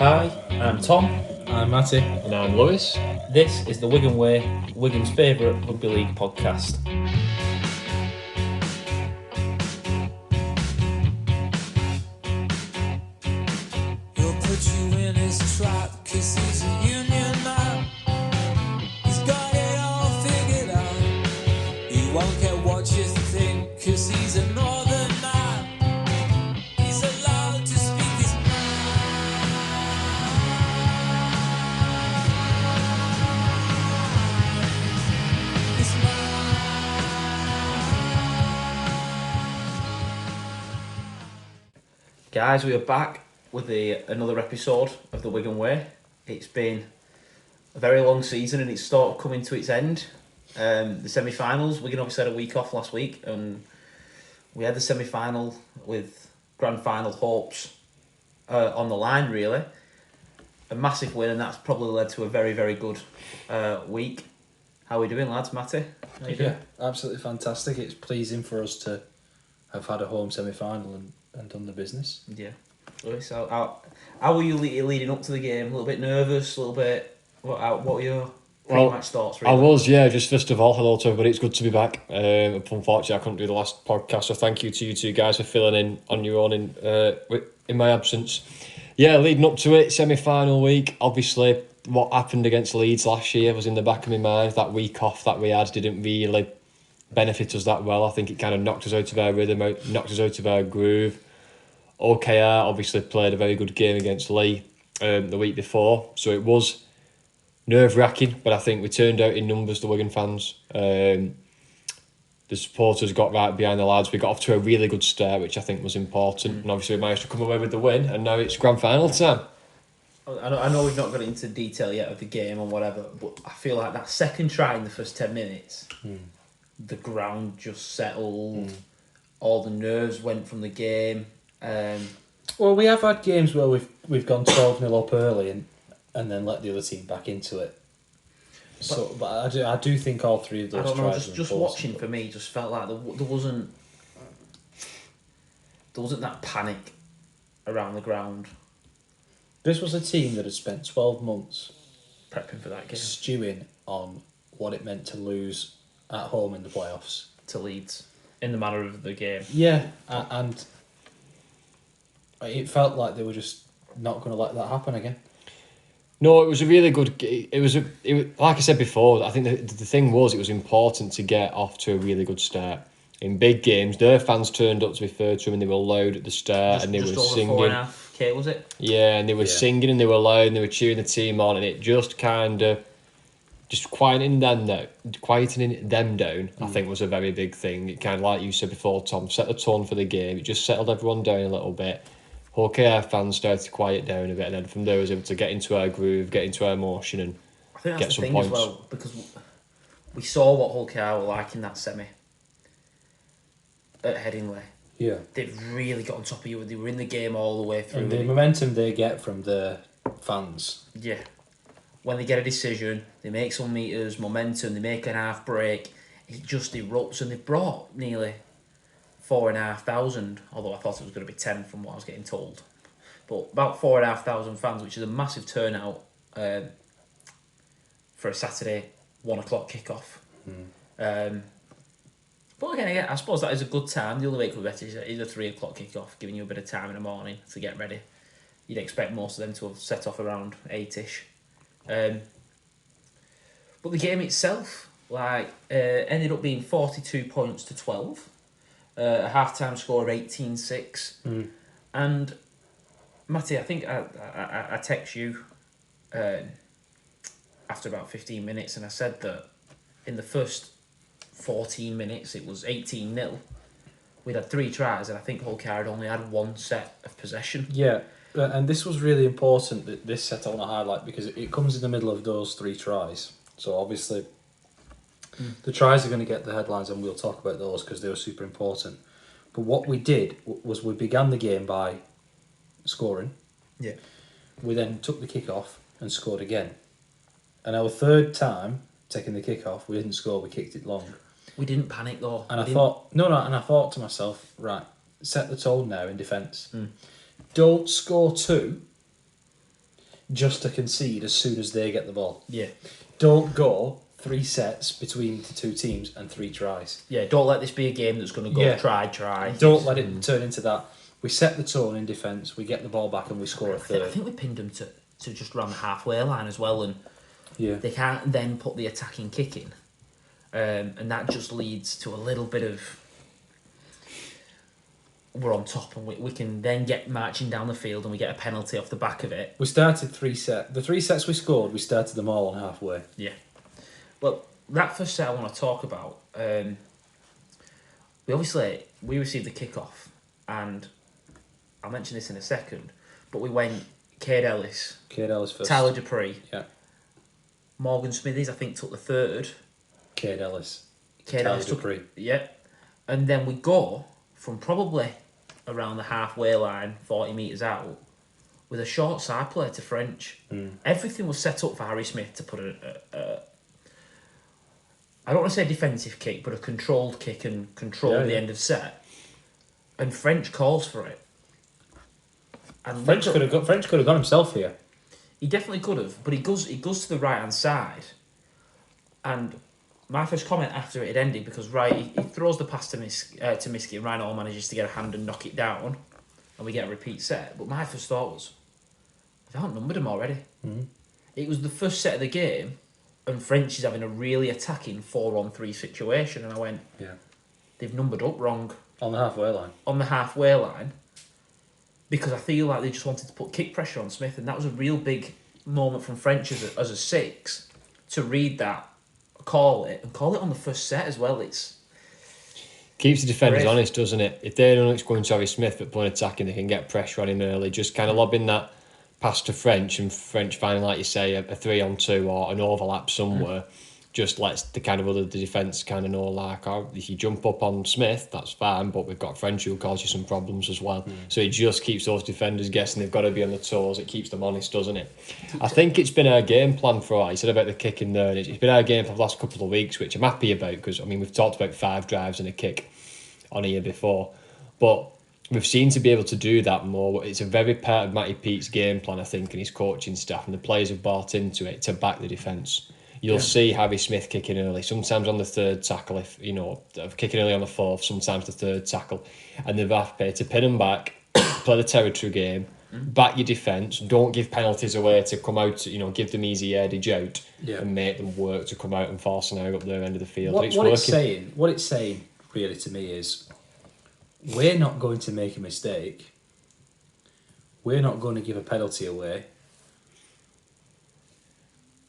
Hi, I'm Tom. I'm Matty. And I'm Lewis. This is the Wigan Way, Wigan's favourite rugby league podcast. He'll put you in his trap, cause he's a union man. He's got it all figured out. He won't care what you think, cause he's a northern man. He's allowed to speak his Guys, we are back with another episode of the Wigan Way. It's been a very long season and it's sort of coming to its end. The semi-finals, Wigan obviously had a week off last week and we had the semi-final with grand final hopes on the line, really. A massive win, and that's probably led to a very, very good week. How are we doing, lads? Matty? How you doing? Yeah, absolutely fantastic. It's pleasing for us to have had a home semi-final and done the business. Yeah. Lewis, how were you leading up to the game? A little bit nervous, a little bit... What were your pre-match thoughts, really? I was, yeah. Just first of all, hello to everybody. It's good to be back. Unfortunately, I couldn't do the last podcast, so thank you to you two guys for filling in on your own in my absence. Yeah, leading up to it, semi-final week. Obviously, what happened against Leeds last year was in the back of my mind. That week off that we had didn't really benefit us that well. I think it kind of knocked us out of our rhythm, knocked us out of our groove. OKR obviously played a very good game against Lee the week before, so it was nerve-wracking, but I think we turned out in numbers, the Wigan fans. The supporters got right behind the lads. We got off to a really good start, which I think was important, and obviously we managed to come away with the win, and now it's grand final time. I know we've not got into detail yet of the game or whatever, but I feel like that second try in the first 10 minutes, the ground just settled, all the nerves went from the game. Well, we have had games where we've gone 12-0 up early and then let the other team back into it. So, but I do think all three of those. I don't know. tries Just watching for me just felt like there wasn't that panic around the ground. This was a team that had spent 12 months Prepping for that game stewing on what it meant to lose at home in the playoffs to Leeds in the manner of the game. Yeah, and it felt like they were just not going to let that happen again. No, it was a really good. It was like I said before. I think the thing was it was important to get off to a really good start. In big games, their fans turned up, to be fair to them, and they were loud at the start, and they were singing. 4.5K, was it? Yeah, and they were singing and they were loud and they were cheering the team on, and it just kind of quietening them down. I think was a very big thing. It kind of, like you said before, Tom, set the tone for the game. It just settled everyone down a little bit. OKR fans started to quiet down a bit, and then from there was able to get into our groove, get into our emotion, and I think get that's some the thing points. as well, because we saw what OKR were like in that semi at Headingley. Yeah. They've really got on top of you. They were in the game all the way through. And the momentum they get from the fans. Yeah. When they get a decision, they make some meters, momentum, they make an half break, it just erupts, and they've brought nearly 4,500, although I thought it was going to be 10 from what I was getting told. But about 4,500 fans, which is a massive turnout for a Saturday 1 o'clock kickoff. But again, I suppose that is a good time. The only way it could be better is a 3 o'clock kickoff, giving you a bit of time in the morning to get ready. You'd expect most of them to have set off around 8ish. But the game itself, ended up being 42 points to 12. A half-time score of 18-6. And Matty, I think I text you after about 15 minutes, and I said that in the first 14 minutes it was 18-0. We'd had 3 tries, and I think Hull had only had 1 set of possession. Yeah, and this was really important, that this set I want to highlight, because it comes in the middle of those 3 tries. So obviously the tries are going to get the headlines, and we'll talk about those because they were super important. But what we did was we began the game by scoring. Yeah. We then took the kick-off and scored again. And our third time taking the kick-off, we didn't score, we kicked it long. We didn't panic though. And I thought to myself, right, set the tone now in defence. Don't score 2 just to concede as soon as they get the ball. Yeah. Don't go 3 sets between the two teams and 3 tries. Yeah, don't let this be a game that's going to go Yeah. try. Don't let it turn into that. We set the tone in defence, we get the ball back and we score a I third. think we pinned them to just around the halfway line as well, and Yeah. they can't then put the attacking kick in. And that just leads to a little bit of... We're on top and we can then get marching down the field and we get a penalty off the back of it. We started 3 sets. The 3 sets we scored, we started them all on halfway. Yeah. Well, that first set I want to talk about. We received the kick-off, and I'll mention this in a second, but we went Cade Ellis, first. Tyler Dupree, Yeah. Morgan Smithies, I think, took the third. Cade Ellis. Cade Tyler Ellis took, Dupree. yeah. And then we go from probably around the halfway line, 40 metres out, with a short side play to French. Everything was set up for Harry Smith to put I don't want to say defensive kick, but a controlled kick and control the end of set. And French calls for it. And French could have gone himself here. He definitely could have, but he goes to the right hand side. And my first comment after it had ended, because he throws the pass to Miski, and Ryan Hall manages to get a hand and knock it down, and we get a repeat set. But my first thought was, they've outnumbered him already. It was the first set of the game, and French is having a really attacking 4-on-3 situation, and I went, Yeah. they've numbered up wrong On the halfway line. on the halfway line, because I feel like they just wanted to put kick pressure on Smith, and that was a real big moment from French as a 6 to read that, call it on the first set as well. It's Keeps the defenders Great. honest, doesn't it? If they know it's going to Harry Smith but playing attacking, they can get pressure on him early. Just kind of lobbing that pass to French, and French finding, like you say, a 3-on-2 or an overlap somewhere, just lets the kind of the defence kind of know, like, oh, if you jump up on Smith, that's fine, but we've got French who cause you some problems as well. So it just keeps those defenders guessing they've got to be on the toes. It keeps them honest, doesn't it? I think it's been our game plan for, you said about the kicking there, and it's been our game for the last couple of weeks, which I'm happy about, because, I mean, we've talked about 5 drives and a kick on here before, but we've seemed to be able to do that more. It's a very part of Matty Pete's game plan, I think, and his coaching staff, and the players have bought into it to back the defence. You'll see Harry Smith kicking early, sometimes on the 3rd tackle, if kicking early on the 4th, sometimes the 3rd tackle, and they've happy to pin them back, play the territory game, back your defence, don't give penalties away to come out, give them easy yardage out, and make them work to come out and force an out up their end of the field. What it's saying really to me is, we're not going to make a mistake. We're not going to give a penalty away.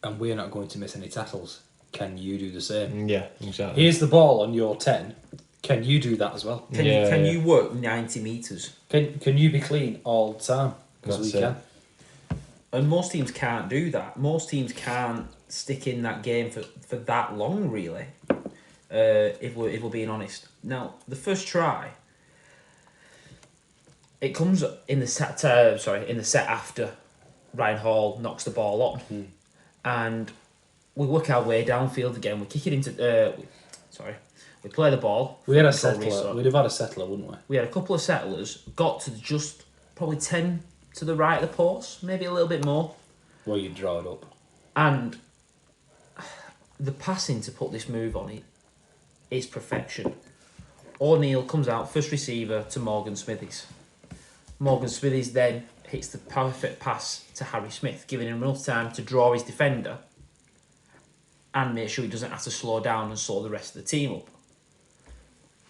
And we're not going to miss any tackles. Can you do the same? Yeah, exactly. Here's the ball on your 10. Can you do that as well? Can you work 90 metres? Can you be clean all the time? Because we That's can. And most teams can't do that. Most teams can't stick in that game for that long, really. If we're being honest. Now, the first try, it comes in the set. In the set after Ryan Hall knocks the ball on, and we work our way downfield again. We kick it into. We play the ball. We had a Control settler. restart. We'd have had a settler, wouldn't we? We had a couple of settlers. Got to just probably 10 to the right of the post, maybe a little bit more. Well, you draw it up. And the passing to put this move on it is perfection. O'Neill comes out, first receiver to Morgan Smithies. Morgan Smithies then hits the perfect pass to Harry Smith, giving him enough time to draw his defender and make sure he doesn't have to slow down and slow the rest of the team up.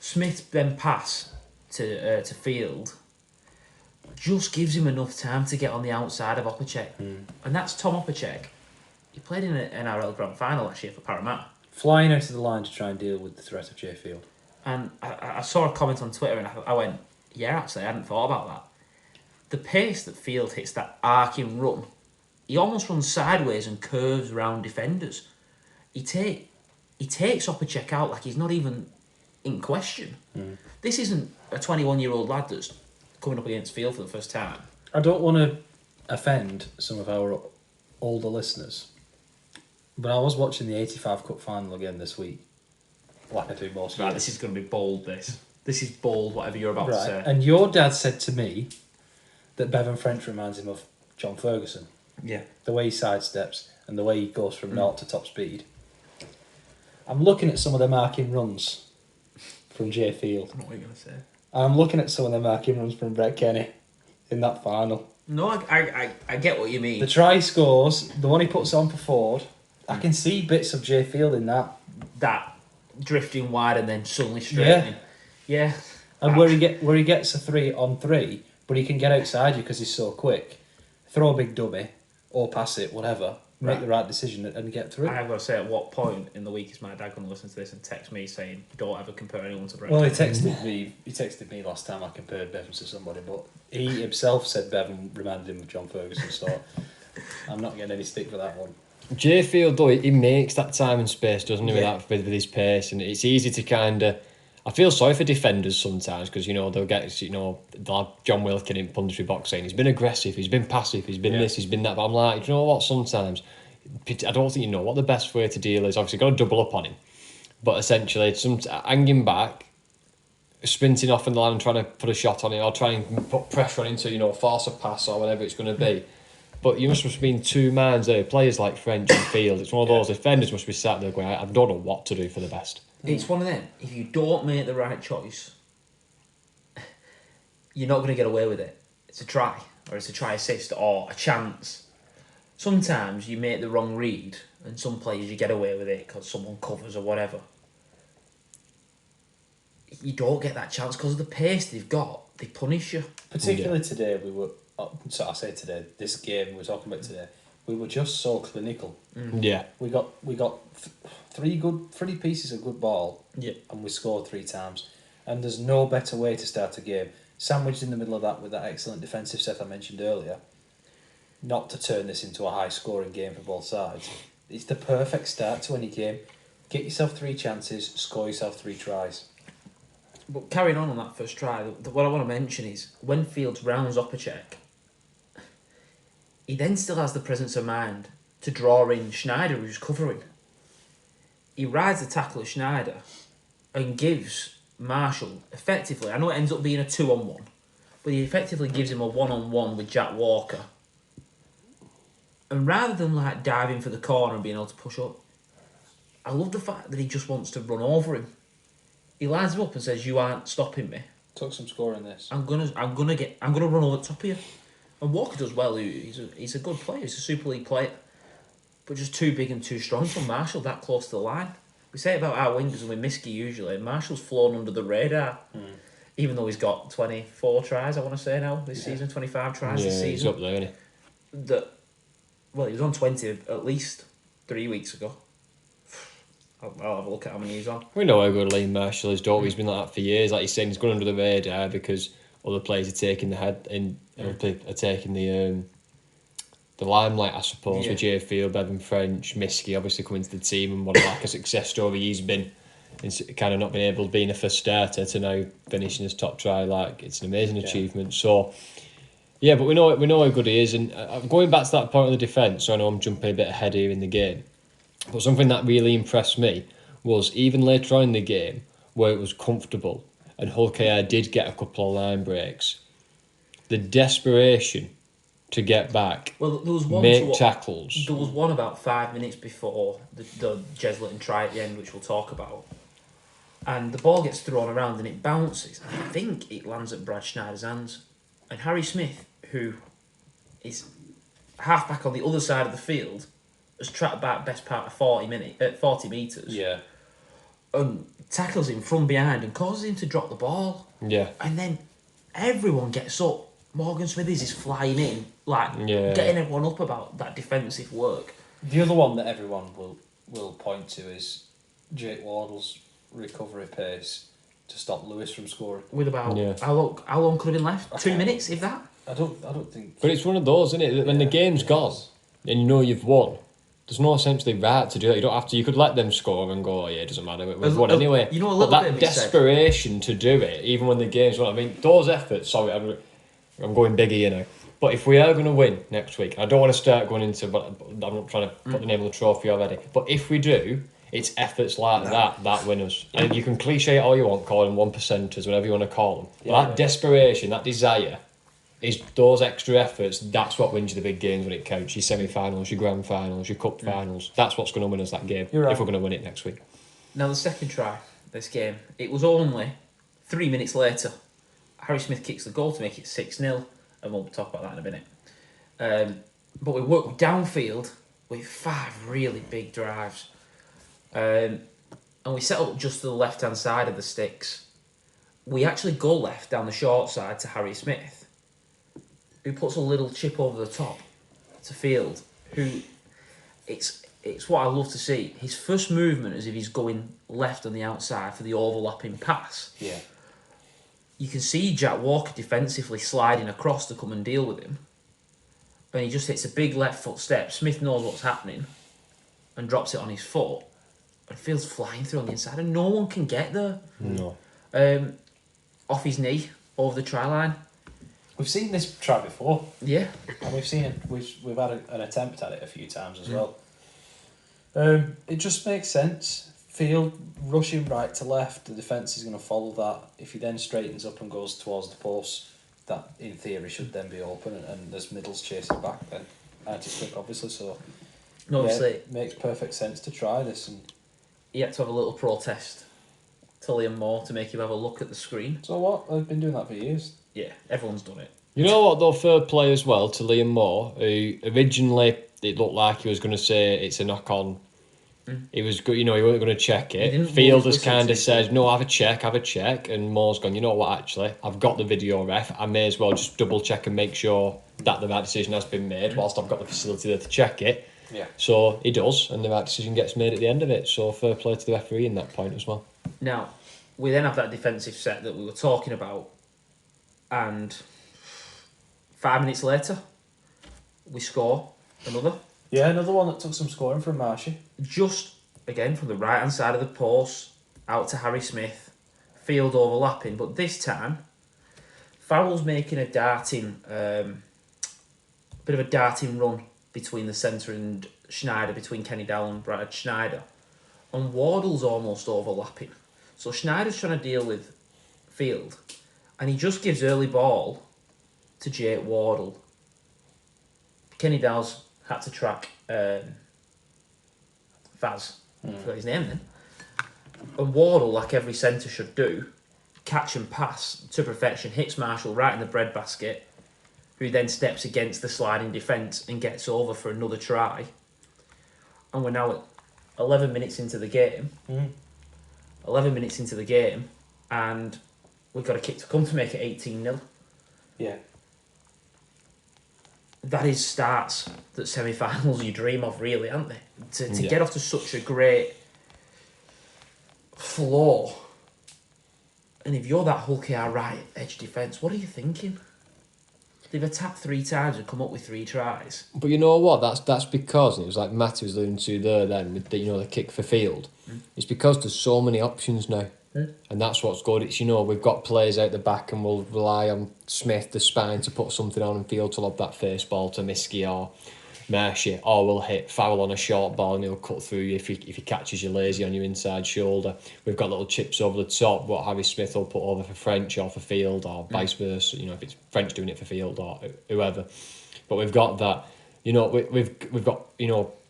Smith then pass to Field just gives him enough time to get on the outside of Opacek. And that's Tom Opacek. He played in an NRL Grand Final last year for Parramatta. Flying out of the line to try and deal with the threat of Jay Field. And I saw a comment on Twitter and I went, yeah, actually, I hadn't thought about that. The pace that Field hits that arcing run, he almost runs sideways and curves around defenders. He takes Opacek out like he's not even in question. This isn't a 21-year-old lad that's coming up against Field for the first time. I don't want to offend some of our older listeners, but I was watching the 85 Cup final again this week, like I do most Right, years. this is going to be bold, this is bold, whatever you're about to say. And your dad said to me that Bevan French reminds him of John Ferguson. Yeah. The way he sidesteps and the way he goes from 0 to top speed. I'm looking at some of the marking runs from Jay Field. I know what you're going to say. I'm looking at some of the marking runs from Brett Kenny in that final. No, I get what you mean. The try scores, the one he puts on for Ford, I can see bits of Jay Field in that. That drifting wide and then suddenly straightening. Yeah. And where he gets a 3-on-3, but he can get outside you because he's so quick. Throw a big dummy or pass it, whatever. Make the right decision and get through. I've got to say, at what point in the week is my dad going to listen to this and text me saying, "Don't ever compare anyone to Brett"? Well, he texted me last time I compared Bevan to somebody, but he himself said Bevan reminded him of John Ferguson, so I'm not getting any stick for that one. Jay Field, though, he makes that time and space, doesn't he, with his pace, and it's easy to kind of... I feel sorry for defenders sometimes because, they'll get, they'll have John Wilkin in punditry box saying he's been aggressive, he's been passive, he's been this, he's been that. But I'm like, you know what, sometimes I don't think you know what the best way to deal is. Obviously, got to double up on him. But essentially, hanging back, sprinting off in the line and trying to put a shot on it or trying to put pressure on him to, force a pass or whatever it's going to be. But you must have been two minds there. Players like French and Field, it's one of those defenders must be sat there going, I don't know what to do for the best. It's one of them. If you don't make the right choice, you're not going to get away with it. It's a try, or it's a try assist, or a chance. Sometimes you make the wrong read, and some players you get away with it because someone covers or whatever. You don't get that chance because of the pace they've got. They punish you. Particularly today, this game we were talking about today, we were just so clinical. Yeah. We got three pieces of good ball, and we scored 3 times. And there's no better way to start a game. Sandwiched in the middle of that with that excellent defensive set I mentioned earlier, not to turn this into a high-scoring game for both sides. It's the perfect start to any game. Get yourself 3 chances, score yourself 3 tries. But carrying on that first try, what I want to mention is when Fields rounds up a check, he then still has the presence of mind to draw in Schneider, who's covering. He rides the tackle of Schneider and gives Marshall, effectively, I know it ends up being a 2-on-1, but he effectively gives him a 1-on-1 with Jack Walker. And rather than diving for the corner and being able to push up, I love the fact that he just wants to run over him. He lines him up and says, "You aren't stopping me. Took some score in this. I'm gonna run over the top of you." And Walker does well. He's a good player. He's a Super League player, but just too big and too strong for Marshall that close to the line. We say it about our wingers and we Miskey usually. Marshall's flown under the radar, even though he's got 24 tries. I want to say now this season, 25 tries this season. He's up there, isn't he? He was on 20 at least 3 weeks ago. I'll have a look at how many he's on. We know how good Liam Marshall is, don't we? He's been like that for years. Like he's saying, he's going under the radar because other players are taking the the limelight, I suppose, with Jay Field, Bevan French, Miskey obviously coming to the team, and what a success story he's been. It's kind of not been able to be a first starter to now finishing his top try. It's an amazing achievement. So, yeah, but we know how good he is. And going back to that point of the defence, so I know I'm jumping a bit ahead here in the game, but something that really impressed me was even later on in the game where it was comfortable and Hull KR did get a couple of line breaks, the desperation to get back, there was one make tackles. There was one about 5 minutes before the Jeslin try at the end, which we'll talk about. And the ball gets thrown around and it bounces. And I think it lands at Brad Schneider's hands. And Harry Smith, who is half-back on the other side of the field, has tracked back best part of 40 metres. Yeah. And tackles him from behind and causes him to drop the ball. Yeah. And then everyone gets up. Morgan Smithies is flying in, getting everyone up about that defensive work. The other one that everyone will point to is Jake Wardle's recovery pace to stop Lewis from scoring. With about how long could have been left? 2 minutes, if that. I don't think. But it's one of those, isn't it? That when the game's gone and you know you've won, there's no essentially right to do that. You don't have to. You could let them score and go, it doesn't matter. We've won anyway. You know, a little but bit that desperation to do it, even when the game's won. I mean, those efforts. Sorry, I'm going bigger, you know. But if we are going to win next week, I don't want to start going into. But I'm not trying to put the name on the trophy already. But if we do, it's efforts like that win us. And you can cliche it all you want, call them 1%ers, whatever you want to call them. But that desperation, that desire, is those extra efforts. That's what wins you the big games when it counts. Your semi-finals, your grand finals, your cup finals. That's what's going to win us that game You're right. if we're going to win it next week. Now the second try, this game, it was only 3 minutes later. Harry Smith kicks the goal to make it 6-0, and we'll talk about that in a minute. But we worked downfield with 5 really big drives. And we set up just to the left-hand side of the sticks. We actually go left down the short side to Harry Smith, who puts a little chip over the top to Field, who it's what I love to see. His first movement as if he's going left on the outside for the overlapping pass. Yeah. You can see Jack Walker defensively sliding across to come and deal with him. And he just hits a big left foot step. Smith knows what's happening and drops it on his foot. And Field's flying through on the inside and no one can get there. No. Off his knee, over the try line. We've seen this try before. Yeah. And we've seen it. We've had an attempt at it a few times as well. It just makes sense. Field rushing right to left, the defence is going to follow that. If he then straightens up and goes towards the post, that in theory should then be open, and there's Middles chasing back then. Anti-stick, obviously, so And obviously, it makes perfect sense to try this. And he had to have a little protest to Liam Moore to make him have a look at the screen. so what? I've been doing that for years. Yeah, everyone's done it. You know what, though, fair play as well to Liam Moore, who originally it looked like he was going to say it's a knock on. He was good, he wasn't going to check He it. didn't Field has listen kind to of it. said, no, have a check. And Moore's gone, you know what, actually, I've got the video ref. I may as well just double check and make sure that the right decision has been made whilst I've got the facility there to check it. Yeah. So he does, and the right decision gets made at the end of it. So fair play to the referee in that point as well. Now, we then have that defensive set that we were talking about, and 5 minutes later, we score another. Yeah, another one that took some scoring from Marshy. Just, again, from the right-hand side of the post, out to Harry Smith, Field overlapping, but this time, Farrell's making a darting, bit of a darting run between the centre and Schneider, between Kenny Dowell and Brad Schneider, and Wardle's almost overlapping. So Schneider's trying to deal with Field, and he just gives early ball to Jake Wardle. Kenny Dowell's had to track Vaz, forgot his name then. And Wardle, like every centre should do, catch and pass to perfection, hits Marshall right in the breadbasket, who then steps against the sliding defence and gets over for another try. And we're now at 11 minutes into the game. 11 minutes into the game, and we've got a kick to come to make it 18-0. Yeah. That is starts that semi-finals you dream of, really, aren't they? To Yeah. get off to such a great floor, and if you're that hulky right edge defence, what are you thinking? They've attacked 3 times and come up with 3 tries. But you know what? That's because, and it was like Matt was alluding to there then with the, the kick for Field. It's because there's so many options now. And that's what's good. It's, we've got players out the back and we'll rely on Smith, the spine, to put something on, and Field to lob that first ball to Miskey or Marshy, or we'll hit Farrell on a short ball and he'll cut through you if he catches you lazy on your inside shoulder. We've got little chips over the top, what Harry Smith will put over for French or for Field, or vice versa, if it's French doing it for Field or whoever. But we've got that, we've got,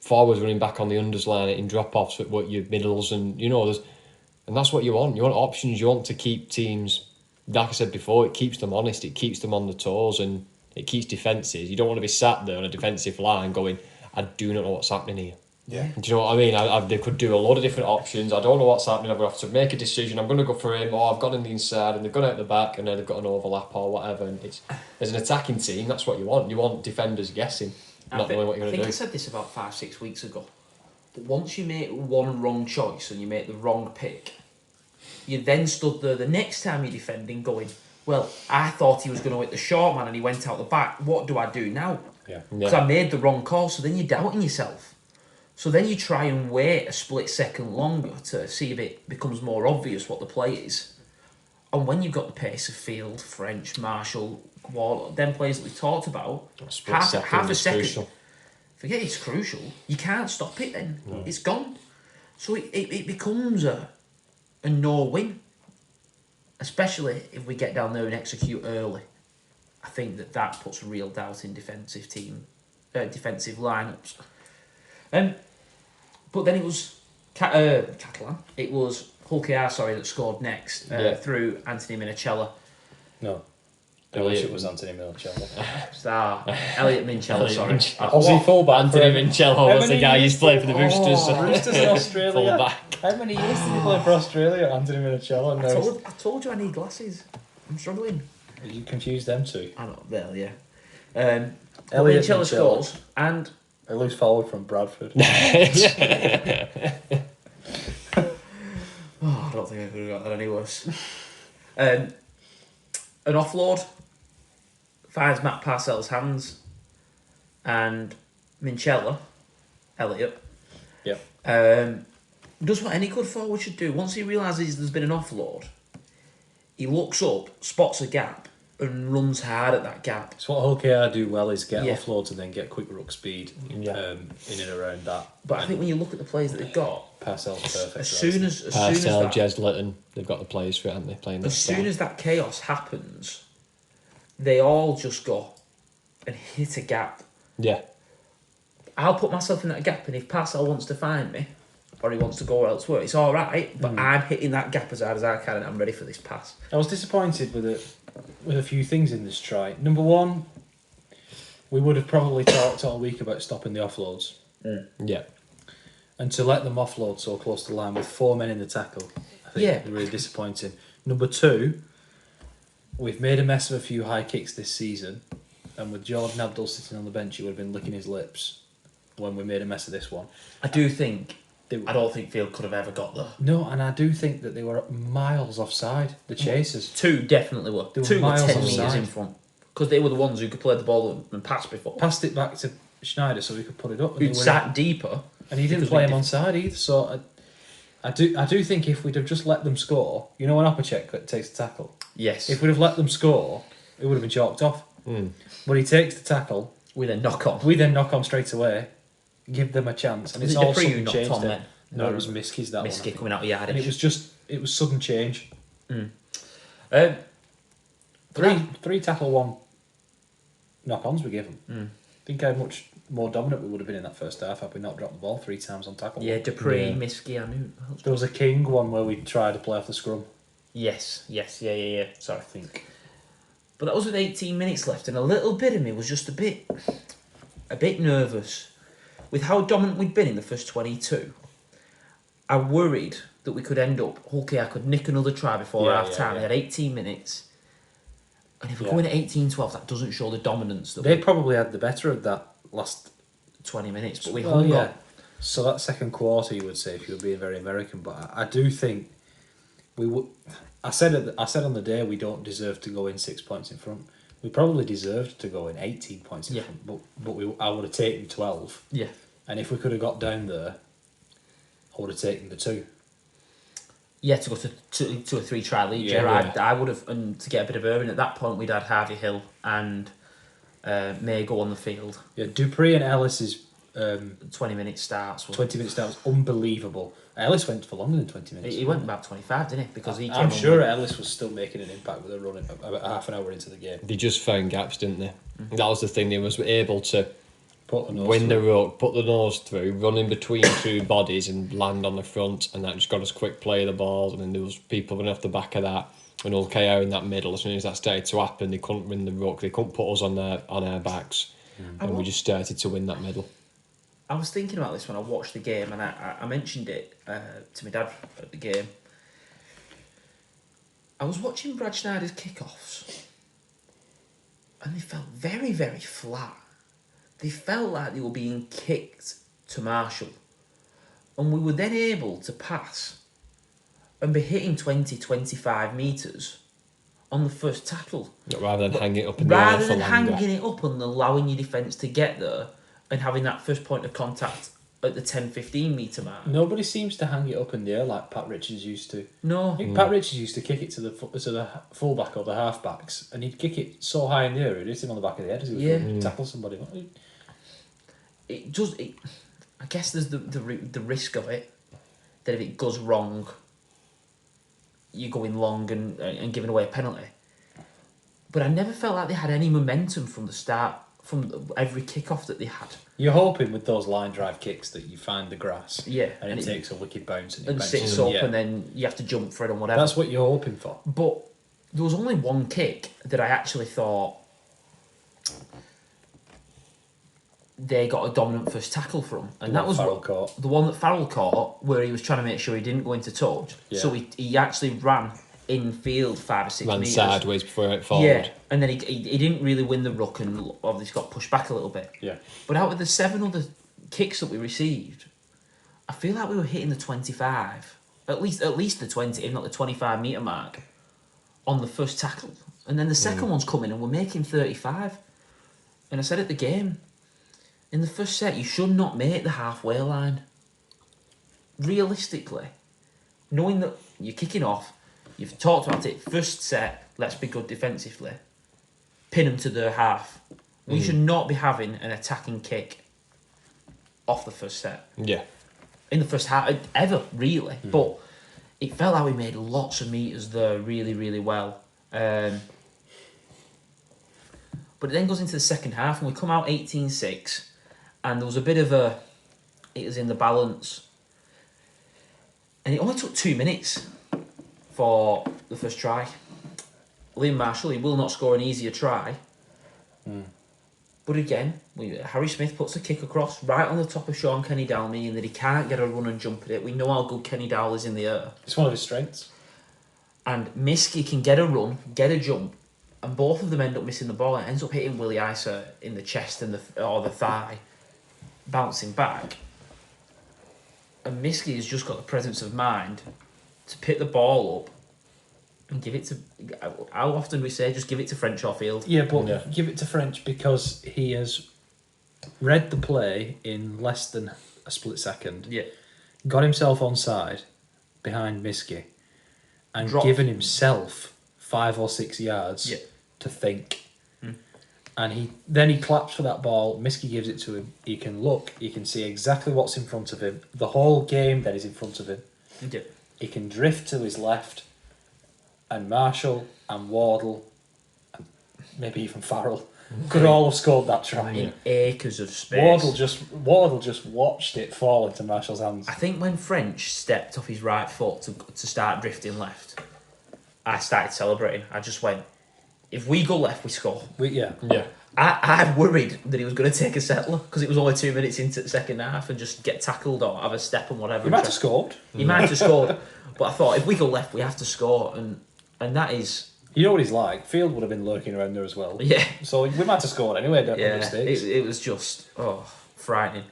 forwards running back on the unders line in drop-offs with what your middles, and, and that's what you want. You want options, you want to keep teams, like I said before, it keeps them honest, it keeps them on the toes, and it keeps defences. You don't want to be sat there on a defensive line going, I do not know what's happening here. Yeah. Do you know what I mean? They could do a lot of different options. I don't know what's happening. I'm going to have to make a decision. I'm going to go for him, or I've gone in the inside and they've gone out the back and then they've got an overlap or whatever. And it's, as an attacking team, that's what you want. You want defenders guessing, not knowing what you're going to do. I said this about 5-6 weeks ago. But once you make one wrong choice and you make the wrong pick, you then stood there the next time you're defending going, well, I thought he was going to hit the short man and he went out the back. What do I do now? Yeah. Because I made the wrong call. So then you're doubting yourself. So then you try and wait a split second longer to see if it becomes more obvious what the play is. And when you've got the pace of Field, French, Marshall, Ward, them players that we talked about, half a second. Crucial. Forget it's crucial. You can't stop it then. It's gone. So it becomes a no-win. Especially if we get down there and execute early. I think that puts real doubt in defensive lineups. But then it was Catalan. It was Hull KR, that scored next through Anthony Minichella. No. I wish it was Anthony Minichella. Elliot Minchella, sorry. Aussie fullback. Anthony Minchella was the guy who's playing for the Roosters. Roosters in Australia. Fullback. How many years did he play for Australia, Anthony Minichella? I told you I need glasses. I'm struggling. You confused them two. I know, well, yeah. Elliot Minchella scores, and a loose forward from Bradford. I don't think I could have got that any worse. An offload finds Matt Parcell's hands, and Minchella, Elliot, does what any good forward should do. Once he realises there's been an offload, he looks up, spots a gap, and runs hard at that gap. So what Hull KR do well is get offloads and then get quick ruck speed in and around that. But I think when you look at the players that they've got, Parcell's perfect. as soon as Parcell, that, Jez Litton, they've got the players for it, haven't they? Playing as soon as that chaos happens, they all just go and hit a gap. Yeah. I'll put myself in that gap, and if Parcell wants to find me, or he wants to go elsewhere, it's all right. But I'm hitting that gap as hard as I can, and I'm ready for this pass. I was disappointed with a few things in this try. Number one, we would have probably talked all week about stopping the offloads. Yeah. And to let them offload so close to the line with 4 men in the tackle, I think really disappointing. Number two, we've made a mess of a few high kicks this season, and with Jordan Abdul sitting on the bench, he would have been licking his lips when we made a mess of this one. I don't think Field could have ever got there. No, and I do think that they were miles offside, the chasers. Two definitely were. They were Two were miles 10 offside. metres in front. Because they were the ones who could play the ball and pass before. Passed it back to Schneider so he could put it up. Who'd sat deeper. And he didn't play him on side either. So I do think if we'd have just let them score, you know when Opacek takes the tackle? Yes. If we'd have let them score, it would have been chalked off. But he takes the tackle. We then knock on. We then knock on straight away, give them a chance. And it's all Dupree who sudden knocked change on then. then? No, it was Miskie's that Miskey one. coming out of yardage. And it was sudden change. Three tackle, one knock-ons we gave them. Think how much more dominant we would have been in that first half had we not dropped the ball 3 times on tackle. Yeah, Dupree, Miskey, I knew. There was a King one where we tried to play off the scrum. Yes, yeah. Sorry, I think. But that was with 18 minutes left, and a little bit of me was just a bit nervous with how dominant we'd been in the first 22. I worried that we could end up, Hull KR could nick another try before half time. They had 18 minutes. And if we're going at 18-12, that doesn't show the dominance. They probably had the better of that last 20 minutes, but we hung on. So that second quarter, you would say, if you were being very American, but I do think we would. I said on the day we don't deserve to go in 6 points in front. We probably deserved to go in 18 points in front, but I would have taken 12. Yeah. And if we could have got down there, I would have taken the 2. Yeah, to go to a 3-try lead. I would have, and to get a bit of Irving. At that point, we'd had Harvey Hill and May go on the field. Yeah, Dupree and Ellis's 20-minute starts. 20-minute start was unbelievable. Ellis went for longer than 20 minutes. He went about 25, didn't he? Because I'm sure Ellis was still making an impact with a run about half an hour into the game. They just found gaps, didn't they? That was the thing. They was able to Win the ruck, put the nose through, run in between two bodies and land on the front, and that just got us quick play of the balls. And then there was people running off the back of that, and all KO in that middle. As soon as that started to happen, they couldn't win the ruck. They couldn't put us on our backs, and we just started to win that middle. I was thinking about this when I watched the game, and I mentioned it to my dad at the game. I was watching Brad Schneider's kickoffs, and they felt very, very flat. They felt like they were being kicked to Marshall. And we were then able to pass and be hitting 20, 25 metres on the first tackle. Rather than hang it up in the air Rather for than longer. hanging it up and allowing your defence to get there and having that first point of contact at the 10, 15 metre mark. Nobody seems to hang it up in the air like Pat Richards used to. No. I think Pat Richards used to kick it to the fullback or the halfbacks, and he'd kick it so high in the air, he'd hit him on the back of the head as he was going to tackle somebody. It does. I guess there's the risk of it that if it goes wrong, you're going long and giving away a penalty. but I never felt like they had any momentum from the start, from every kick-off that they had. You're hoping with those line drive kicks that you find the grass, Yeah, and it takes a wicked bounce and it and bounces sits them, up, yeah. and then you have to jump for it and whatever. That's what you're hoping for. But there was only one kick that I actually thought they got a dominant first tackle from, and that was Farrell caught. the one that Farrell caught, where he was trying to make sure he didn't go into touch. Yeah. So he actually ran in field 5 or 6 Ran metres. sideways before it forward. Yeah, and then he didn't really win the ruck and obviously got pushed back a little bit. Yeah. But out of the 7 other kicks that we received, I feel like we were hitting the 25, at least the 20, if not the 25 metre mark, on the first tackle. And then the second one's coming and we're making 35. And I said at the game, in the first set, you should not make the halfway line. Realistically, knowing that you're kicking off, you've talked about it, first set, let's be good defensively. Pin them to their half. We should not be having an attacking kick off the first set. Yeah. In the first half, ever, really. But it felt like we made lots of meters there really, really well. But it then goes into the second half and we come out 18-6 and there was a bit of it was in the balance. And it only took 2 minutes for the first try. Liam Marshall, he will not score an easier try. But again, Harry Smith puts a kick across right on the top of Sean Kenny Dowell, meaning that he can't get a run and jump at it. We know how good Kenny Dowell is in the air. It's one of his strengths. And Miski can get a run, get a jump, and both of them end up missing the ball. It ends up hitting Willie Isa in the chest and or the thigh, bouncing back. And Miski has just got the presence of mind to pick the ball up and give it to... How often do we say just give it to French or Field? Yeah, but give it to French because he has read the play in less than a split second. Yeah. Got himself onside behind Miski and Dropped. given himself 5 or 6 yards Yeah. to think. And he claps for that ball. Miski gives it to him. He can look. He can see exactly what's in front of him. The whole game then is in front of him. Yeah. He can drift to his left, and Marshall and Wardle, and maybe even Farrell, could all have scored that try. In acres of space. Wardle just watched it fall into Marshall's hands. I think when French stepped off his right foot to start drifting left, I started celebrating. I just went, if we go left, we score. Yeah. I worried that he was going to take a settler because it was only 2 minutes into the second half and just get tackled or have a step and whatever. He might have scored. He might have scored. But I thought, if we go left, we have to score. And that is... You know what he's like. Field would have been lurking around there as well. Yeah. So we might have scored anyway, don't make mistakes. It was just, frightening.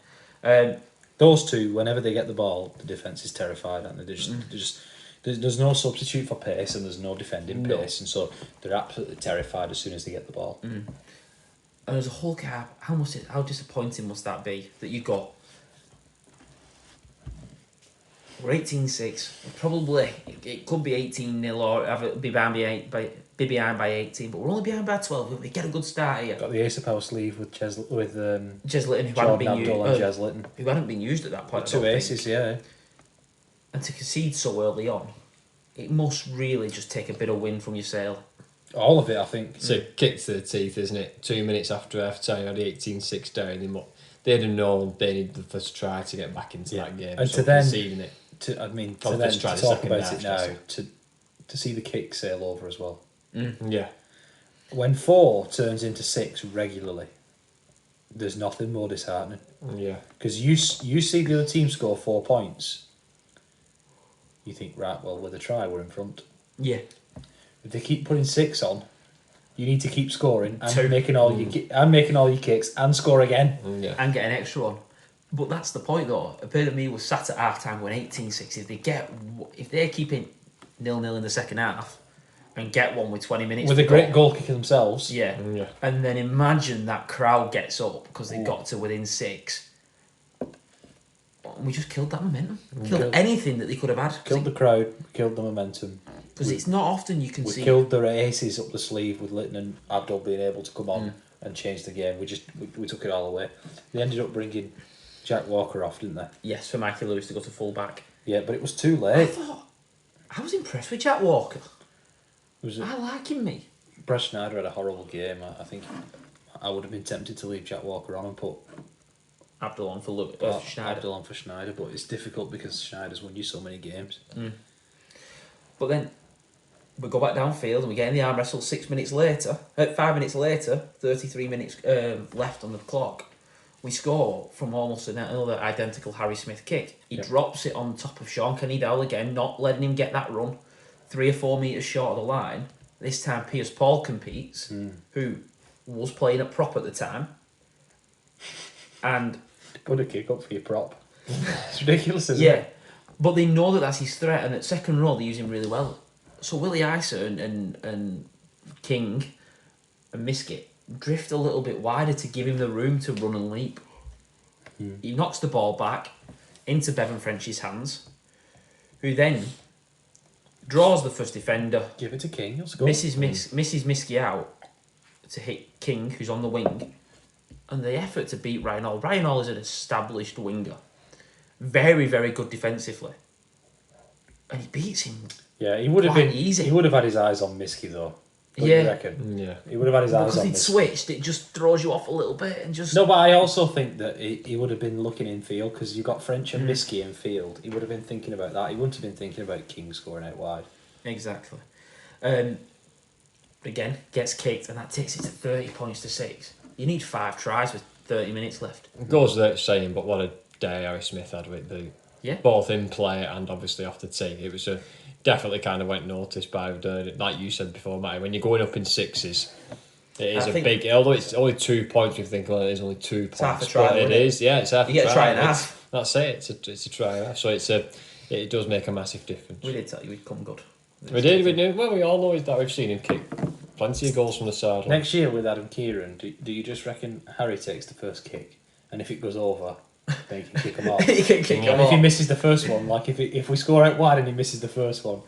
Those two, whenever they get the ball, the defence is terrified, and there's no substitute for pace and there's no defending pace, and so they're absolutely terrified as soon as they get the ball. And as a whole cap, how disappointing must that be that you got... We're 18-6. Probably it could be 18-0 or be behind by 18, but we're only behind by 12. We get a good start here. Got the ace of power sleeve with Jez Litton, who hadn't Jordan been Abdul and Jez Litton. who hadn't been used at that point. I Two don't think. aces, yeah. And to concede so early on, it must really just take a bit of wind from your sail. All of it, I think. It's a kick to the teeth, isn't it? 2 minutes after half time, you had the 18-6 down. They'd have known they needed the first try to get back into that game. And so to then, conceding it. to Well, then just try to the talk second about half, it now, just- to see the kick sail over as well. Yeah. When 4 turns into 6 regularly, there's nothing more disheartening. Yeah. Because you see the other team score 4 points, you think, right, well, with a try, we're in front. Yeah. If they keep putting 6 on, you need to keep scoring and Two. making all your kicks and score again. Yeah. And get an extra one. But that's the point, though. A bit of me was sat at half time when 18-6. If they're keeping 0-0 in the second half and get one with 20 minutes With to a great go, goal kicker themselves. yeah. Yeah. And then imagine that crowd gets up because they got to within 6. We just killed that momentum. Killed anything that they could have had. Killed the crowd, killed the momentum. Because it's not often you can We see... killed their aces up the sleeve with Litton and Abdul being able to come on and change the game. We took it all away. They ended up bringing Jack Walker off, didn't they? Yes, for Mikey Lewis to go to full back. Yeah, but it was too late. I was impressed with Jack Walker. It was I like him, me. Brad Schneider had a horrible game. I think I would have been tempted to leave Jack Walker on and put Abdul on for Schneider. Abdul on for Schneider, but it's difficult because Schneider's won you so many games. But then we go back downfield and we get in the arm wrestle 5 minutes later, 33 minutes left on the clock. We score from almost another identical Harry Smith kick. He drops it on top of Sean Kenny Dowell again, not letting him get that run. 3 or 4 metres short of the line. This time Piers Paul competes, who was playing at prop at the time. And Put a kick up for your prop. It's ridiculous, isn't it? yeah, but they know that that's his threat, and at second row they use him really well. So Willie Isa and King and Miskett drift a little bit wider to give him the room to run and leap. He knocks the ball back into Bevan French's hands, who then draws the first defender, Give it to King. He'll score. misses Miskey out to hit King, who's on the wing, and the effort to beat Ryan Hall. Ryan Hall is an established winger, very, very good defensively, and he beats him. Yeah, he would have Quite been easy. He would have had his eyes on Miskey though. What do Yeah. you reckon? Yeah. He would have had his eyes Because on he'd Miskey. switched, it just throws you off a little bit and just... No, but I also think that he would have been looking in field because you got French and Miskey in field. He would have been thinking about that. He wouldn't have been thinking about King scoring out wide. Exactly. Again, gets kicked, and that takes it to 30 points to 6. You need 5 tries with 30 minutes left. It goes without saying, but what a day Harry Smith had with both in play and obviously off the tee. It was definitely kind of went noticed by like you said before, Matty, when you're going up in sixes. It is big, although it's only 2 points. If you think, well, it is only 2 points. Half a try, but it is, yeah, it's half You get a try and a It's- half. That's it. It's a try and a half. So it does make a massive difference. We did tell you we'd come good. We did. Well, we all know that we've seen him kick plenty of goals from the sideline. Next year with Adam Kieran, do you just reckon Harry takes the first kick, and if it goes over, then he can kick him off? He can kick him And if he off. misses the first one, like if we score out wide and he misses the first one,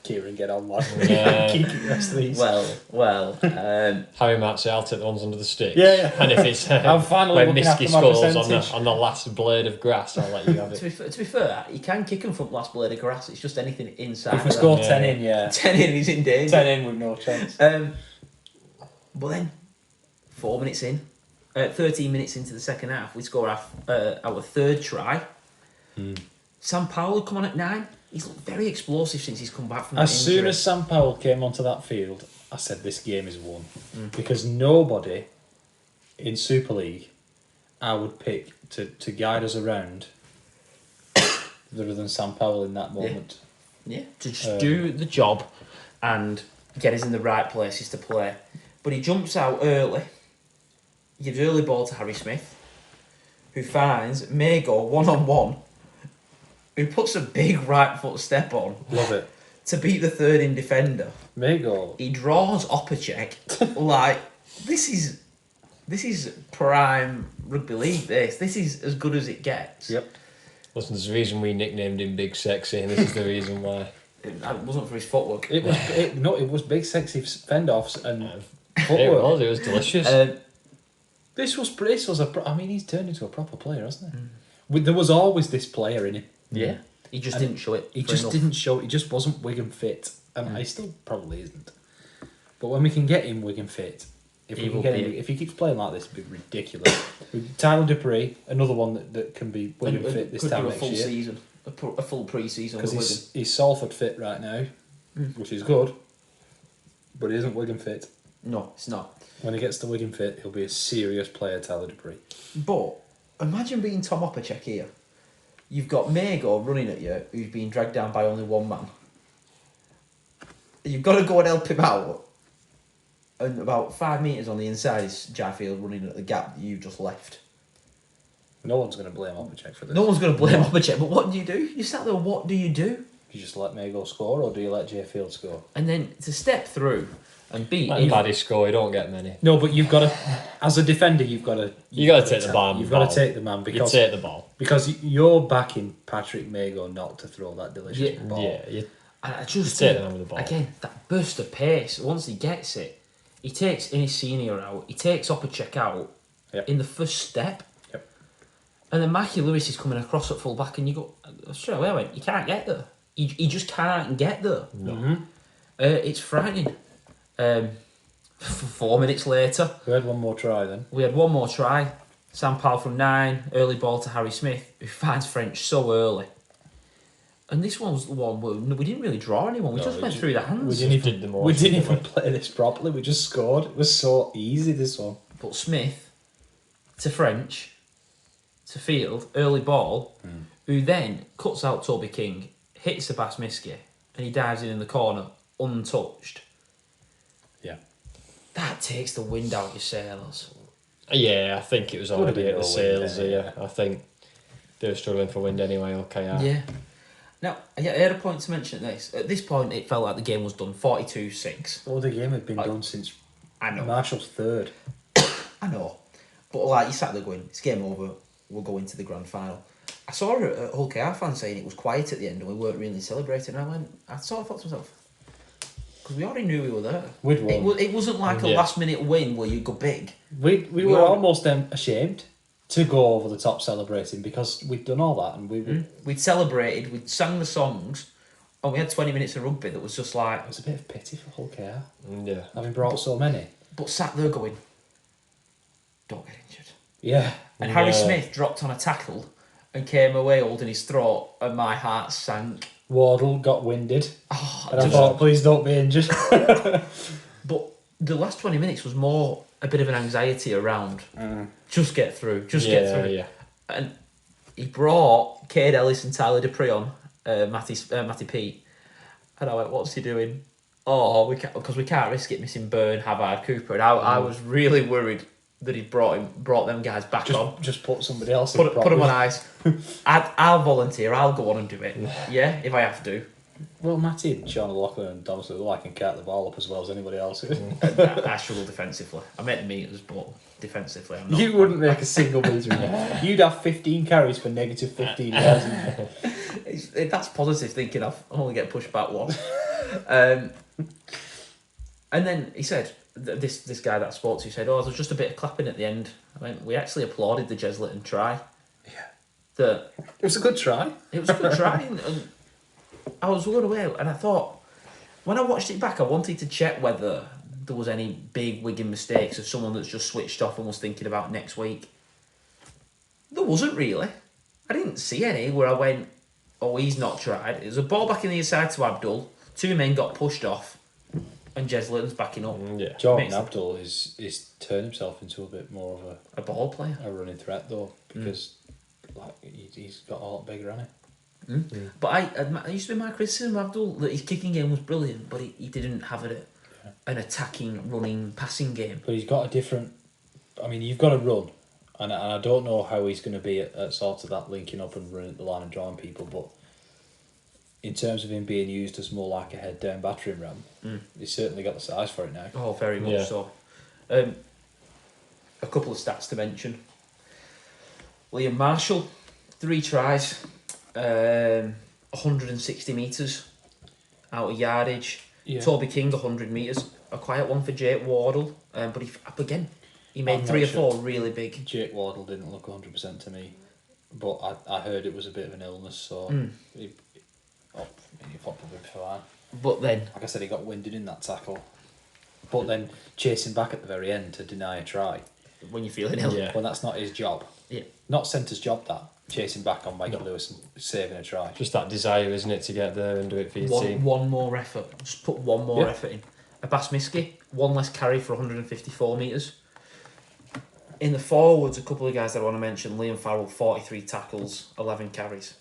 Kieran get on like Yeah. keep the rest of these. Well, Harry might say, I'll take the ones under the sticks. Yeah. And if it's I'm finally when looking after Miskey my scores percentage. on the last blade of grass, I'll let you have to it. be fair, he can kick him from last blade of grass. It's just anything inside. If we of score that. 10 in, yeah. 10 in, he's in danger. 10 in with no chance. But then, 4 minutes in, 13 minutes into the second half, we score our third try. Sam Powell had come on at 9. He's looked very explosive since he's come back from As that soon injury. as Sam Powell came onto that field, I said this game is won. Because nobody in Super League I would pick to guide us around other than Sam Powell in that moment. Yeah, to just do the job and get us in the right places to play. But he jumps out early, gives early ball to Harry Smith, who finds Mago one-on-one, who puts a big right foot step on Love it. to beat the third in defender. Mago. He draws Opacek like this is prime rugby league. This is as good as it gets. Yep. Listen, there's a reason we nicknamed him Big Sexy, and this is the reason why. It wasn't for his footwork. It was big sexy fend offs and It footwork. was delicious. This was he's turned into a proper player, hasn't he? There was always this player in him. Yeah, he just didn't show it. He for just enough. didn't show. He just wasn't Wigan fit, and he still probably isn't. But when we can get him Wigan fit, if he keeps playing like this, it'd be ridiculous. With Tyler Dupree, another one that can be Wigan fit this could time do a next full year, season, a full pre-season with because Wigan. he's Salford fit right now, which is good, but he isn't Wigan fit. No, it's not. When he gets to Wigan fit, he'll be a serious player, Tyler Dupree. But imagine being Tom Opacek here. You've got Mago running at you, who's being dragged down by only one man. You've got to go and help him out. And about 5 metres on the inside is Jarfield running at the gap that you've just left. No one's going to blame Opacek for this. No one's going to blame Opacek, but what do? You sat there, what do? You just let Mago score, or do you let Jay Field score? And then to step through and beat... Like Paddy score, you don't get many. No, but you've got to, as a defender, you've got to take the ball. You've got to take the man because you take the ball. because you're backing Patrick Mago not to throw that delicious ball. Yeah, you And I just take think, the man with the ball. again, that burst of pace, once he gets it, he takes Innis Senior out, he takes Opacek out Yep. in the first step. Yep. And then Mikey Lewis is coming across at full back and you go, straight away I went, you can't get there. He just can't get there. No. It's frightening. 4 minutes later, We had one more try then. we had one more try. Sam Powell from 9, early ball to Harry Smith, who finds French so early. And this one was the one where we didn't really draw anyone. We just went through the hands. We didn't did the even, motion, we didn't didn't even play this properly. We just scored. It was so easy, this one. But Smith to French to Field, early ball, who then cuts out Toby King, hits the Basmiski, and he dives in the corner untouched. Yeah. That takes the wind out of your sailors. Yeah, I think it was Would have already been at the no sails wind, here. I think they were struggling for wind anyway, OKR. Yeah. Now, I had a point to mention this. At this point, it felt like the game was done 42-6. Oh, the game had been done since I know. Marshall's third. I know. But like you sat there going, it's game over, we'll go into the grand final. I saw a Hull KR fan saying it was quiet at the end and we weren't really celebrating. And I sort of thought to myself, because we already knew we were there. We'd won. It wasn't like a Yeah. last minute win where you go big. We were almost ashamed to go over the top celebrating because we'd done all that and We'd celebrated, we'd sang the songs, and we had 20 minutes of rugby that was just like... it was a bit of pity for Hull KR, Yeah. having brought so many. But sat there going, don't get injured. Yeah. And Harry Yeah. Smith dropped on a tackle and came away holding his throat, and my heart sank. Wardle got winded. Oh, And I thought, please don't be injured. But the last 20 minutes was more a bit of an anxiety around. Just get through, get through. Yeah. And he brought Cade Ellis and Tyler Dupree on, Matty Pete. And I went, what's he doing? Oh, because we can't risk it missing Byrne, Havard, Cooper. And I was really worried that he'd brought them guys back on. Just put somebody else in. Put them on ice. I'll volunteer. I'll go on and do it. Yeah, if I have to. Well, Matty and Sean O'Loughlin and Thomas Little can cart the ball up as well as anybody else. I struggle defensively. I make meters, but defensively, I'm not. You wouldn't make a single metre. You'd have 15 carries for negative 15 yards. That's positive thinking. I only get pushed back once. And then he said, this guy that I spoke to said, there's just a bit of clapping at the end. I mean, we actually applauded the Jeslett try. It was a good try. It was a good try. And I was blown away. And I thought, when I watched it back, I wanted to check whether there was any big Wigan mistakes of someone that's just switched off and was thinking about next week. There wasn't really. I didn't see any where I went, he's not tried. It was a ball back in the inside to Abdul. 2 men got pushed off. And Jeslet's backing up. Yeah. Jordan Abdul is turned himself into a bit more of A ball player. a running threat though, because he's got a lot bigger, hasn't he? But I used to be my criticism of Abdul that his kicking game was brilliant, but he didn't have an attacking, running, passing game. But he's got a different. I mean, you've got to run, and I don't know how he's going to be at sort of that linking up and running at the line and drawing people, but in terms of him being used as more like a head down battering ram, he's certainly got the size for it now. Oh, very much so. A couple of stats to mention. Liam Marshall, 3 tries, 160 metres out of yardage. Yeah. Toby King, 100 metres. A quiet one for Jake Wardle, but he made I'm 3 or not sure. 4 really big. Jake Wardle didn't look 100% to me, but I heard it was a bit of an illness, so he probably be fine. But then, Like I said, he got winded in that tackle, but then chasing back at the very end to deny a try. when you're feeling ill, Yeah. Well, that's not his job. Yeah. Not centre's job, that. Chasing back on Michael Lewis and saving a try. Just that desire, isn't it, to get there and do it for your team? one more effort. Just put one more effort in. A Basmiski, 1 less carry for 154 metres. In the forwards, a couple of guys that I want to mention. Liam Farrell, 43 tackles, 11 carries.